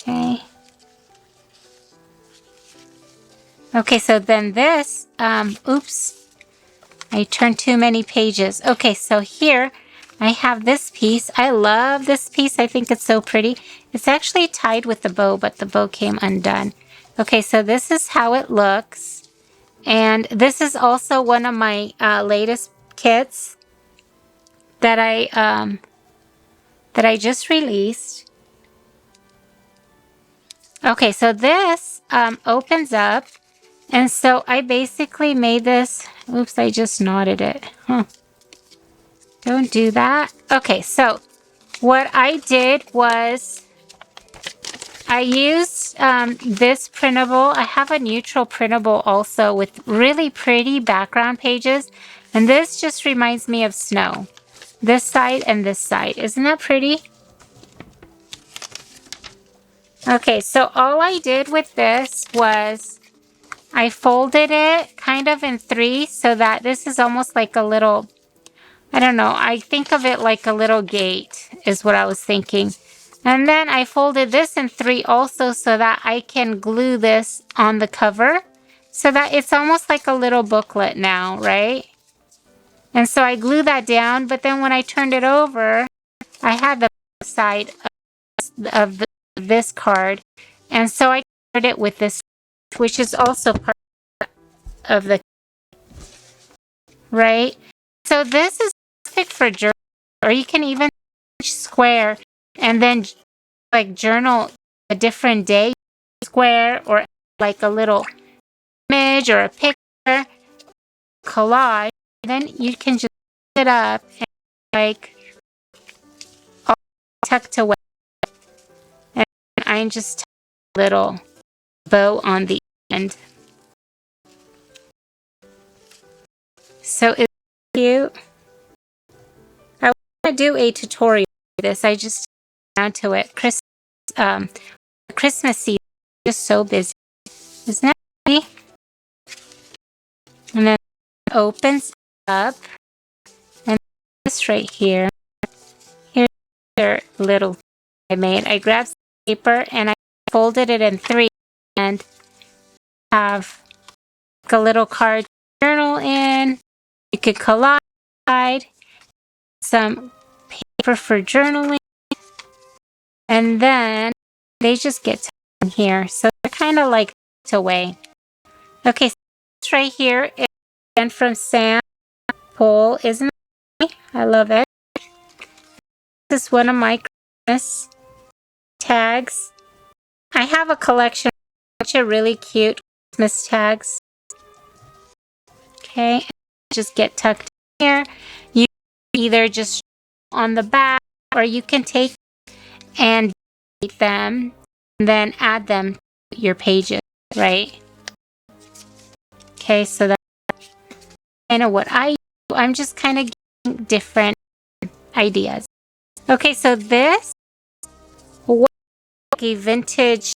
Okay. Okay, so then this, oops, I turned too many pages. Okay, so here I have this piece. I love this piece. I think it's so pretty. It's actually tied with the bow, but the bow came undone. Okay, so this is how it looks. And this is also one of my latest kits that I just released. Okay, so this opens up, and so I basically made this, oops, I just knotted it. Don't do that. Okay, so what I did was I used this printable. I have a neutral printable also with really pretty background pages, and this just reminds me of snow. This side and this side. Isn't that pretty? Okay, so all I did with this was I folded it kind of in three so that this is almost like a little, I don't know, I think of it like a little gate is what I was thinking. And then I folded this in three also so that I can glue this on the cover so that it's almost like a little booklet now, right? And so I glued that down, but then when I turned it over, I had the side of this card, and so I covered it with this, which is also part of the, right? So this is perfect for journal, or you can even square and then like journal a different day, square, or like a little image or a picture, collage, then you can just put it up and like all tucked away. And I'm just a little bow on the end. So it's cute. I want to do a tutorial for this. I just down to it. Christmas season is just so busy. Isn't that funny? And then it opens up. And this right here. Here's your little I made. I grabbed some paper and I folded it in 3 and have like a little card journal in. You could collage some paper for journaling. And then they just get in here. So they're kind of like tucked away. Okay, so this right here is again from Sam Poll. Isn't it pretty? I love it. This is one of my Christmas tags. I have a collection of a bunch of really cute Christmas tags. Okay, just get tucked in here. You either just on the back or you can take and delete them and then add them to your pages, right? Okay, so that's kind of what I do. I'm just kind of getting different ideas. Okay, so this was like a vintage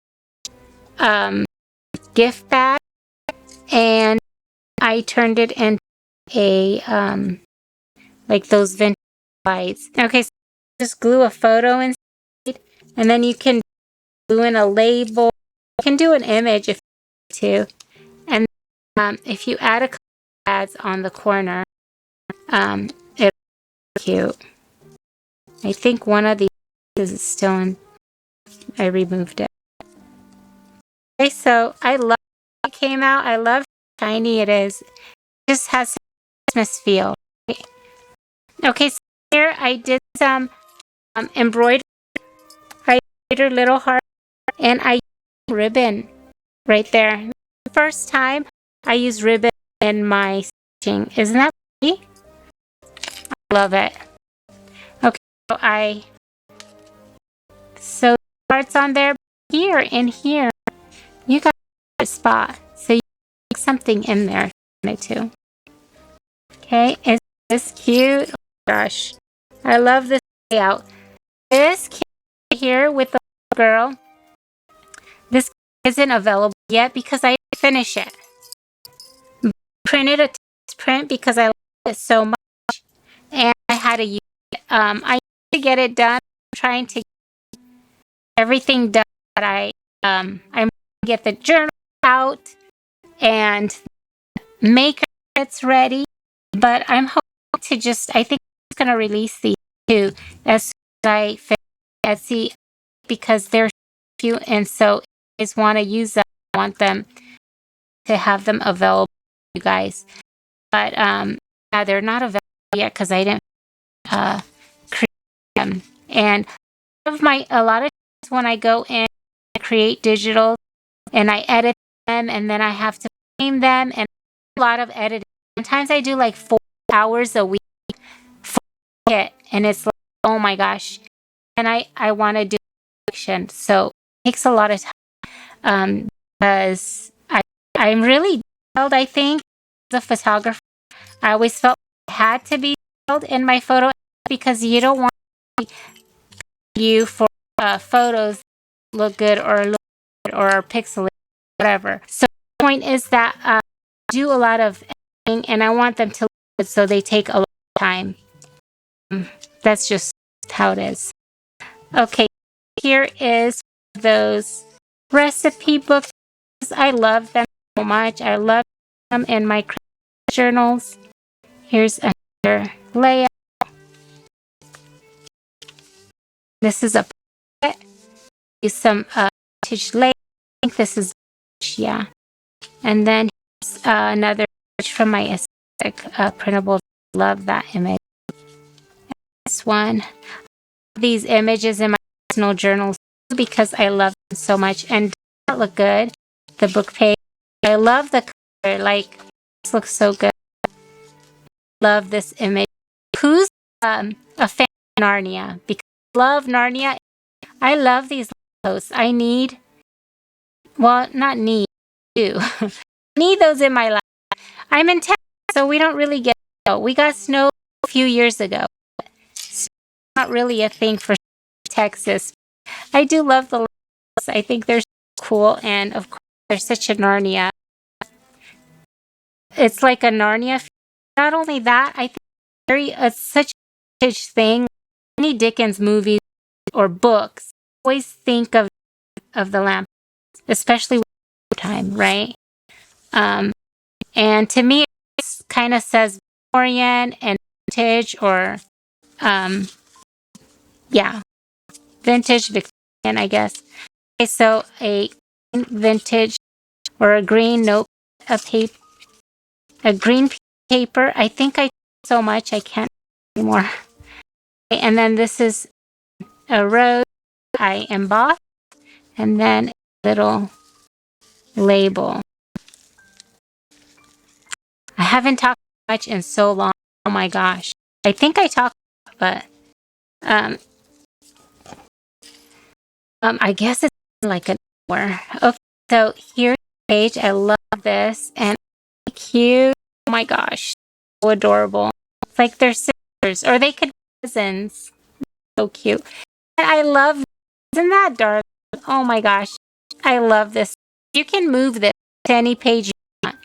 gift bag, and I turned it into a like those vintage lights. Okay, so just glue a photo inside, and then you can glue in a label. You can do an image if you want to, and if you add a couple ads on the corner, it's cute. I think one of these is still in. I removed it. Okay, so I love it came out. I love how shiny it is. It just has a Christmas feel. Okay, so here I did some embroidery. I made a little heart, and I used ribbon right there. The first time I used ribbon in my stitching. Isn't that pretty? I love it. Okay, so I sewed parts on there. Here and here, you got a spot, so you can make something in there if you wanted to. Okay, is this cute? Oh my gosh, I love this layout. This kit here with the girl, this isn't available yet because I didn't finish it. I printed a test print because I liked it so much, and I had to use it. I need to get it done. I'm trying to get everything done that I'm going to get the journal out and make it's ready, but I'm hoping to just, I think I'm just going to release these two as soon as I finish Etsy because they're cute, and so if you guys want to use them, I want them to have them available for you guys. But yeah, they're not available yet because I didn't create them. And a lot of times when I go in and create digital and I edit them and then I have to frame them and a lot of editing. Sometimes I do like 4 hours a week for it, and it's like, oh my gosh. And I want to do fiction, so it takes a lot of time because I'm really detailed, I think, as a photographer. I always felt I had to be detailed in my photo because you don't want you for photos look good or look good or are pixelated, whatever. So the point is that I do a lot of editing and I want them to look good, so they take a lot of time. That's just how it is. Okay, here is those recipe books. I love them so much. I love them in my journals. Here's another layout. This is a pocket. Use some vintage layout. I think this is yeah. And then here's another image from my aesthetic printable. Love that image. And this one. These images in my personal journals because I love them so much. And does that look good? The book page. I love the color. Like, this looks so good. Love this image. Who's a fan of Narnia? Because I love Narnia. I love these posts. I need, well, not need, do. Need those in my life. I'm in Texas, so we don't really get snow. We got snow a few years ago. It's not really a thing for Texas. I do love the labels. I think they're so cool, and of course, they're such a Narnia. It's like a Narnia. Not only that, I think it's such a vintage thing. Any Dickens movies or books, always think of the lamp, especially with time, right? And to me, it kind of says Victorian and vintage, or yeah, vintage Victorian, I guess. Okay, so a vintage or a green note, a green paper. I think I so much I can't anymore. Okay, and then this is a rose I embossed, and then a little label. I haven't talked much in so long. Oh my gosh. I think I talked, but I guess it's like an hour. Okay, so here's the page. I love this, and cute. Oh my gosh, so adorable. It's like they're sisters, or they could be cousins. So cute. And I love, isn't that dark? Oh my gosh, I love this. You can move this to any page you want,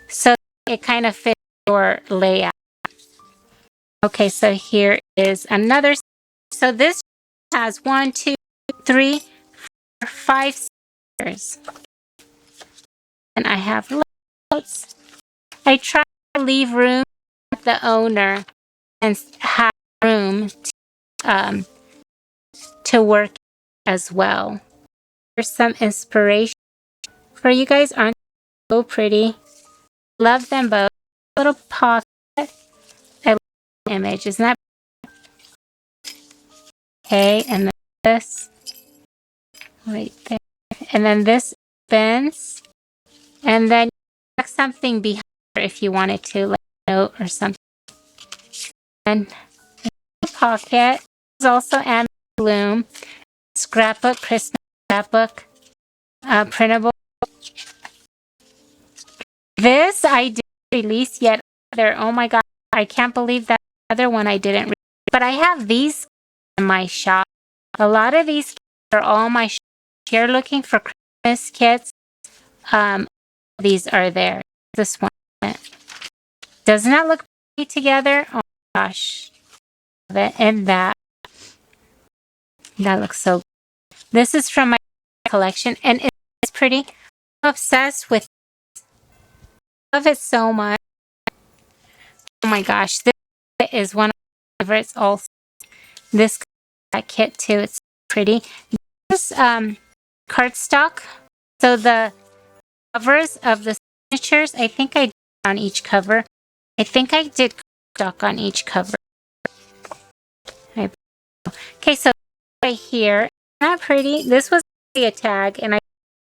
so it kind of fits your layout. Okay, so here is another. So this has 1, 2, 3, 4, 5 stickers. And I have notes. I try to leave room for the owner and have room to work as well. Here's some inspiration for you guys. Aren't they so pretty? Love them both. Little pocket. I love the image. Isn't that okay? And then this right there. And then this bends. And then tuck something behind if you wanted to, like a note or something. And the pocket is also Anna Bloom scrapbook, Christmas scrapbook, printable. This I didn't release yet either. Oh my god, I can't believe that other one I didn't release. But I have these in my shop. A lot of these are all my shop. If you're looking for Christmas kits, these are there. This one. Doesn't that look pretty together? Oh my gosh. And that looks so good. This is from my collection, and it's pretty. I'm obsessed with it. I love it so much. Oh my gosh, this is one of my favorites also. This kit too, it's pretty. This cardstock. So the covers of the signatures, I think I did on each cover. I think I did cardstock on each cover. Okay, so right here, not pretty. This was a tag, and I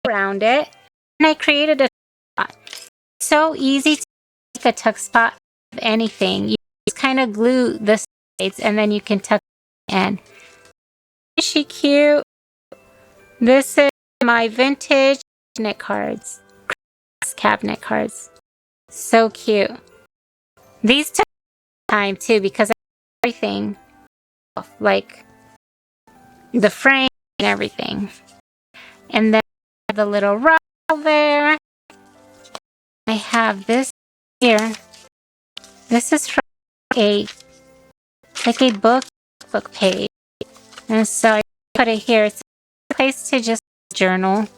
around it, and I created a spot. So easy to make a tuck spot of anything. You just kind of glue the sides, and then you can tuck it in. Is she cute? This is my vintage cabinet cards. Cabinet cards. So cute. These took time too because I did everything, like the frame and everything. And then the little rock there. I have this here. This is from a book page. And so I put it here. It's a place to just journal.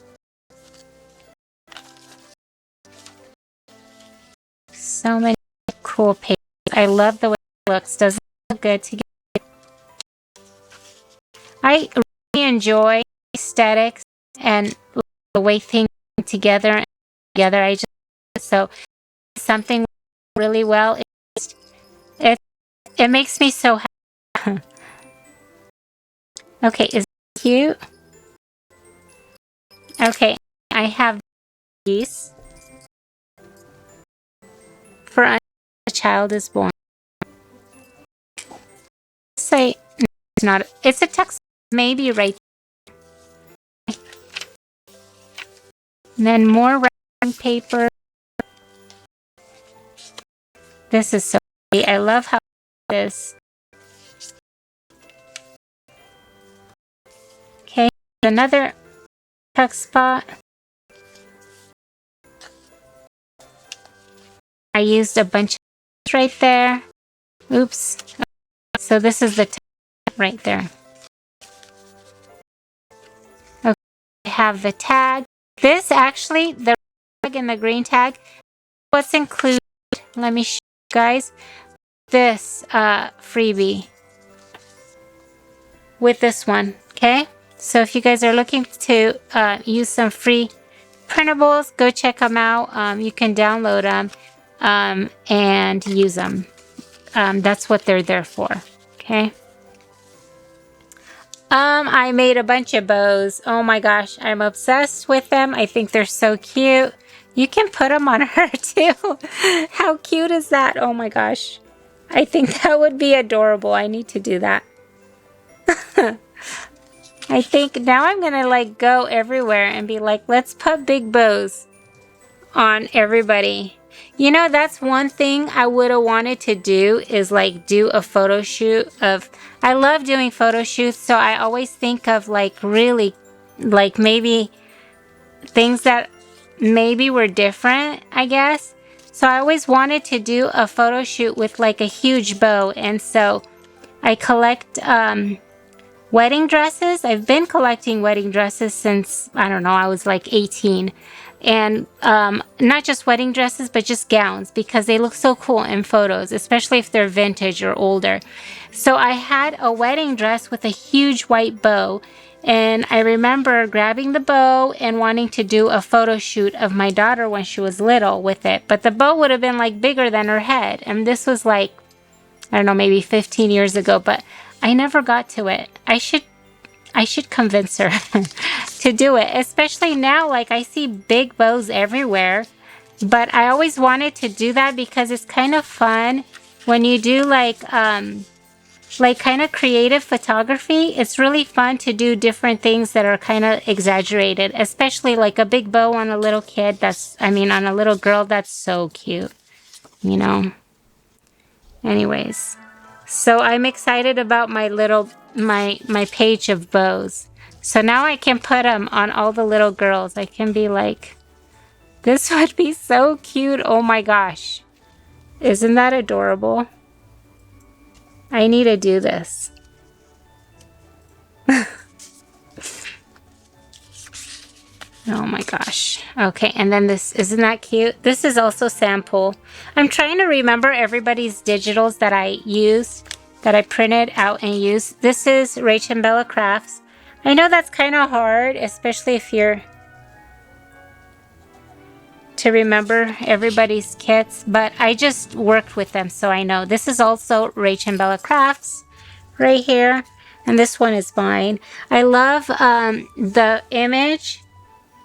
So many cool pages. I love the way it looks. Doesn't it look good together? I really enjoy aesthetics and the way things come together. I just so something really well. It makes me so happy. Okay, is cute. Okay, I have these for a child is born. Say it's not. It's a text, maybe right. And then more wrapping paper. This is so pretty. I love how this. Okay, another tuck spot. I used a bunch of right there. Oops. So this is the tag right there. Okay, I have the tag. This actually, the tag and the green tag, what's included, let me show you guys, this freebie with this one, okay? So if you guys are looking to use some free printables, go check them out. You can download them and use them. That's what they're there for, okay? I made a bunch of bows. Oh my gosh, I'm obsessed with them. I think they're so cute. You can put them on her too. How cute is that? Oh my gosh. I think that would be adorable. I need to do that. I think now I'm gonna like go everywhere and be like, let's put big bows on everybody. You know, that's one thing I would have wanted to do is like do a photo shoot of, I love doing photo shoots, so I always think of like really, like maybe things that maybe were different, I guess. So I always wanted to do a photo shoot with like a huge bow, and so I collect wedding dresses. I've been collecting wedding dresses since, I don't know, I was like 18. And not just wedding dresses, but just gowns, because they look so cool in photos, especially if they're vintage or older. So I had a wedding dress with a huge white bow, and I remember grabbing the bow and wanting to do a photo shoot of my daughter when she was little with it. But the bow would have been like bigger than her head, and this was like, I don't know, maybe 15 years ago, but I never got to it. I should convince her to do it, especially now. Like, I see big bows everywhere, but I always wanted to do that because it's kind of fun when you do like kind of creative photography. It's really fun to do different things that are kind of exaggerated, especially like a big bow on a little kid. On a little girl. That's so cute, you know. Anyways, so I'm excited about my page of bows. So now I can put them on all the little girls. I can be like, this would be so cute. Oh my gosh. Isn't that adorable? I need to do this. Oh my gosh. Okay, and then this, isn't that cute? This is also sample. I'm trying to remember everybody's digitals that I used, that I printed out and used. This is Rach and Bella Crafts. I know that's kind of hard, especially if you're to remember everybody's kits, but I just worked with them, so I know. This is also Rach and Bella Crafts right here, and this one is mine. I love the image,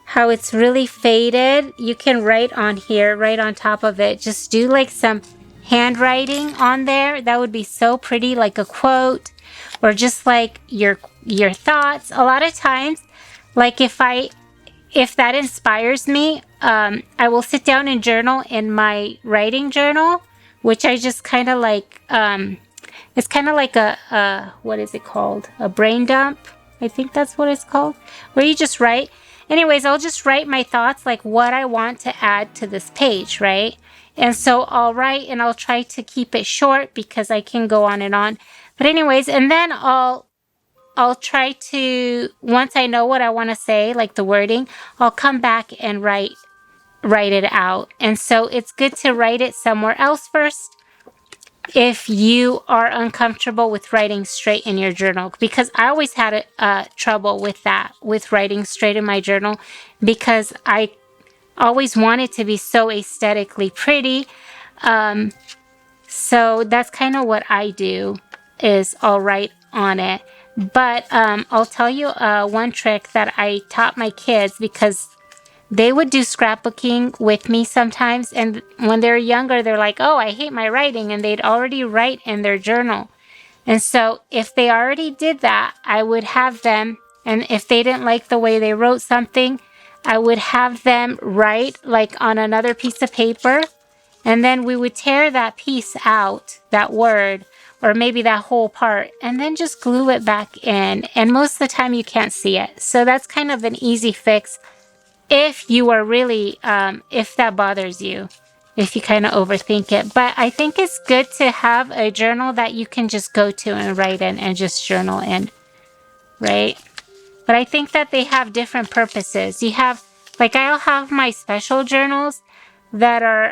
how it's really faded. You can write on here, right on top of it. Just do like some handwriting on there. That would be so pretty, like a quote, or just like your thoughts. A lot of times, like if that inspires me, I will sit down and journal in my writing journal, which I just kind of like, it's kind of like a what is it called? A brain dump. I think that's what it's called, where you just write. Anyways, I'll just write my thoughts, like what I want to add to this page, right? And so I'll write, and I'll try to keep it short because I can go on and on. But anyways, and then I'll try to, once I know what I want to say, like the wording, I'll come back and write it out. And so it's good to write it somewhere else first if you are uncomfortable with writing straight in your journal, because I always had trouble with that, with writing straight in my journal, because I always wanted to be so aesthetically pretty. So that's kind of what I do, is I'll write on it. But I'll tell you one trick that I taught my kids, because they would do scrapbooking with me sometimes. And when they're younger, they're like, oh, I hate my writing. And they'd already write in their journal. And so if they already did that, I would have them, and if they didn't like the way they wrote something, I would have them write like on another piece of paper. And then we would tear that piece out, that word, or maybe that whole part, and then just glue it back in. And most of the time you can't see it. So that's kind of an easy fix if you are really, if that bothers you, if you kind of overthink it. But I think it's good to have a journal that you can just go to and write in and just journal in, right? But I think that they have different purposes. You have, like, I'll have my special journals that are,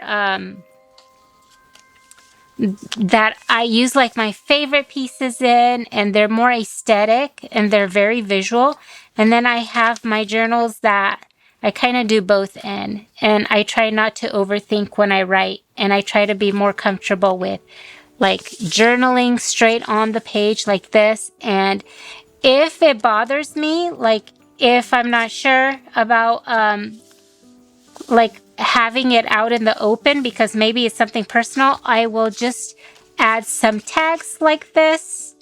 that I use like my favorite pieces in, and they're more aesthetic and they're very visual. And then I have my journals that I kind of do both in, and I try not to overthink when I write, and I try to be more comfortable with like journaling straight on the page like this. And if it bothers me, like if I'm not sure about like having it out in the open because maybe it's something personal, I will just add some tags like this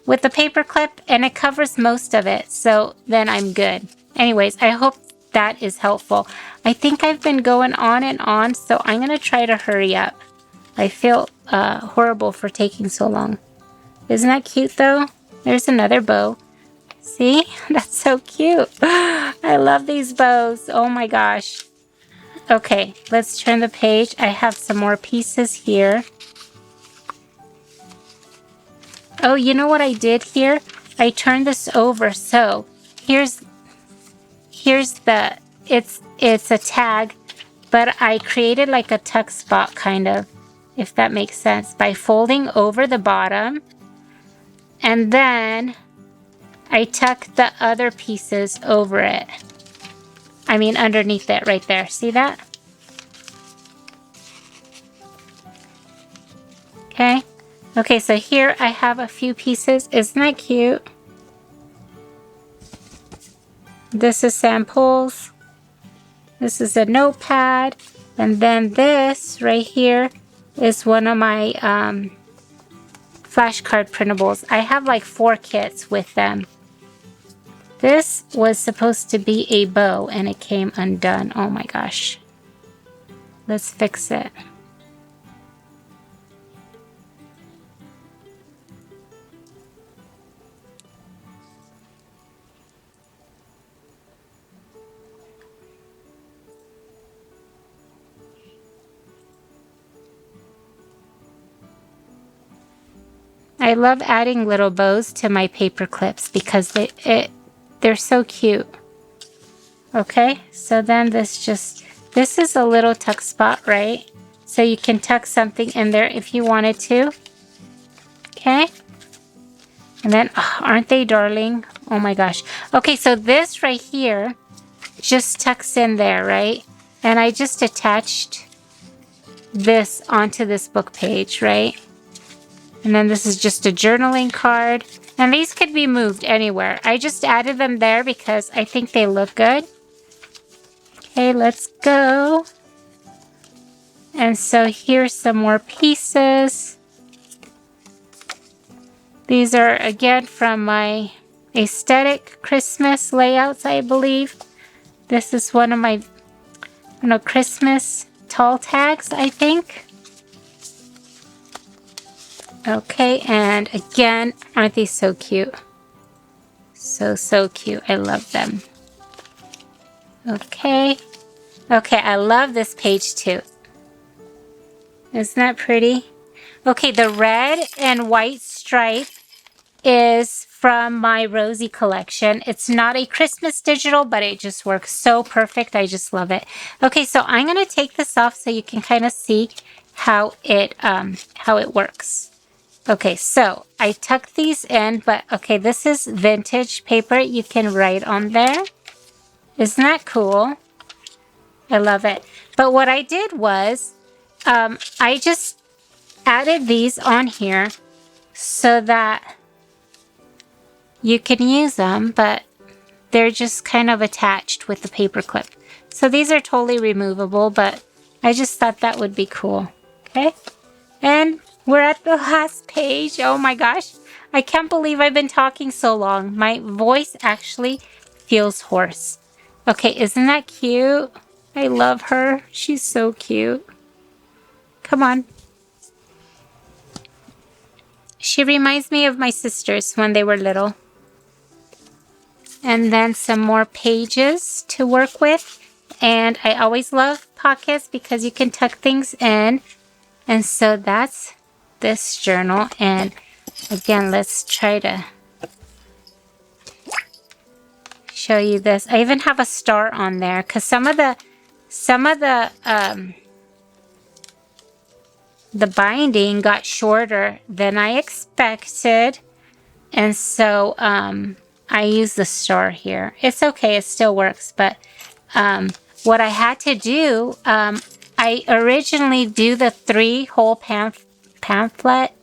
with the paper clip, and it covers most of it. So then I'm good. Anyways, I hope that is helpful. I think I've been going on and on, so I'm going to try to hurry up. I feel horrible for taking so long. Isn't that cute though? There's another bow. See? That's so cute. I love these bows. Oh my gosh. Okay, let's turn the page. I have some more pieces here. Oh, you know what I did here? I turned this over. So here's the, it's a tag, but I created like a tuck spot kind of, if that makes sense, by folding over the bottom. And then I tuck the other pieces over it. I mean, underneath it right there. See that? Okay. Okay, so here I have a few pieces. Isn't that cute? This is samples. This is a notepad. And then this right here is one of my flashcard printables. I have like 4 kits with them. This was supposed to be a bow and it came undone. Oh my gosh. Let's fix it. I love adding little bows to my paper clips because they're so cute. Okay, so then this is a little tuck spot, right? So you can tuck something in there if you wanted to. Okay. And then, oh, aren't they darling? Oh my gosh. Okay, so this right here just tucks in there, right? And I just attached this onto this book page, right? And then this is just a journaling card. And these could be moved anywhere. I just added them there because I think they look good. Okay, let's go. And so here's some more pieces. These are, again, from my aesthetic Christmas layouts, I believe. This is one of my, Christmas tall tags, I think. Okay, and again, aren't these so cute? So cute. I love them. Okay. Okay, I love this page too. Isn't that pretty? Okay, the red and white stripe is from my Rosie collection. It's not a Christmas digital, but it just works so perfect. I just love it. Okay, so I'm going to take this off so you can kind of see how it works. Okay, so I tucked these in, but okay, this is vintage paper. You can write on there. Isn't that cool? I love it. But what I did was, I just added these on here so that you can use them, but they're just kind of attached with the paper clip. So these are totally removable, but I just thought that would be cool. Okay. And we're at the last page. Oh my gosh. I can't believe I've been talking so long. My voice actually feels hoarse. Okay, isn't that cute? I love her. She's so cute. Come on. She reminds me of my sisters when they were little. And then some more pages to work with. And I always love pockets because you can tuck things in. And so that's this journal. And again, let's try to show you this. I even have a star on there because some of the binding got shorter than I expected. And so I use the star here. It's okay, it still works, but what I had to do, I originally do the 3-hole pamphlet.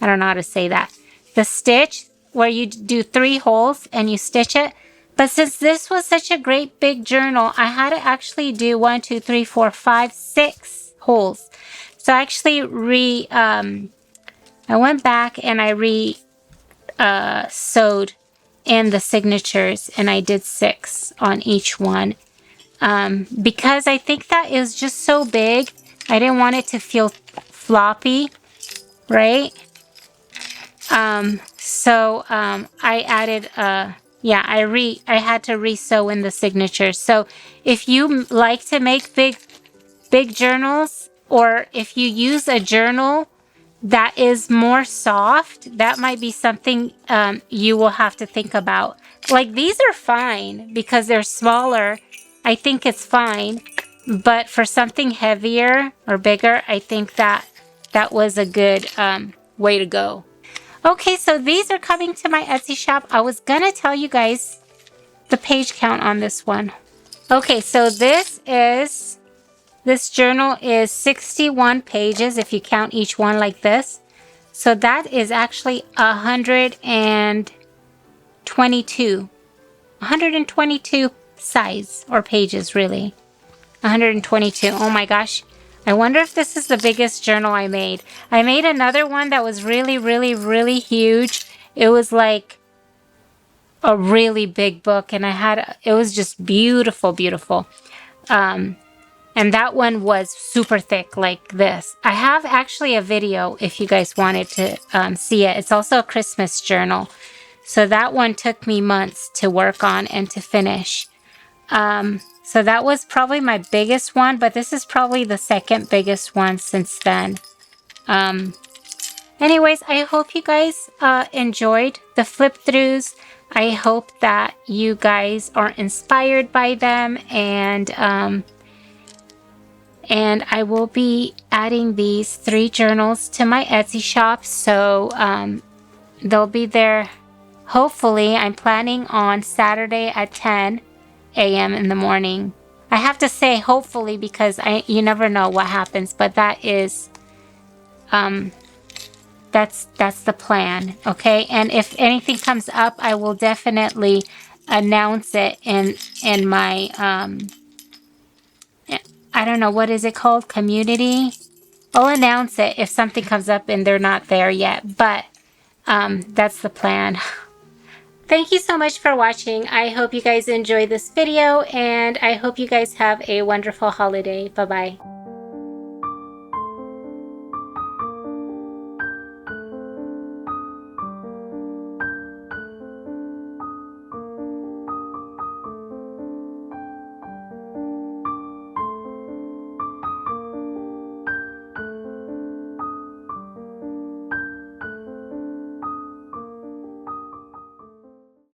I don't know how to say that. The stitch where you do 3 holes and you stitch it. But since this was such a great big journal, I had to actually do 1, 2, 3, 4, 5, 6 holes. So I actually I went back and I sewed in the signatures, and I did 6 on each one. Because I think that is just so big, I didn't want it to feel floppy, right? So I added, I had to re-sew in the signatures. So if you like to make big journals, or if you use a journal that is more soft, that might be something you will have to think about. Like, these are fine because they're smaller. I think it's fine. But for something heavier or bigger, I think that was a good way to go. Okay, so these are coming to my Etsy shop. I was going to tell you guys the page count on this one. Okay, so this journal is 61 pages if you count each one like this. So that is actually 122 size, or pages really. 122. Oh my gosh. I wonder if this is the biggest journal I made. I made another one that was really, really, really huge. It was like a really big book, and it was just beautiful, beautiful. And that one was super thick like this. I have actually a video if you guys wanted to see it. It's also a Christmas journal. So that one took me months to work on and to finish. So that was probably my biggest one, but this is probably the second biggest one since then. Anyways, I hope you guys enjoyed the flip-throughs. I hope that you guys are inspired by them, and I will be adding these 3 journals to my Etsy shop, so they'll be there. Hopefully, I'm planning on Saturday at 10 a.m. in the morning. I have to say hopefully because you never know what happens, but that is that's the plan, okay? And if anything comes up, I will definitely announce it in my I don't know, what is it called? Community? I'll announce it if something comes up and they're not there yet, but that's the plan. Thank you so much for watching. I hope you guys enjoyed this video, and I hope you guys have a wonderful holiday. Bye-bye.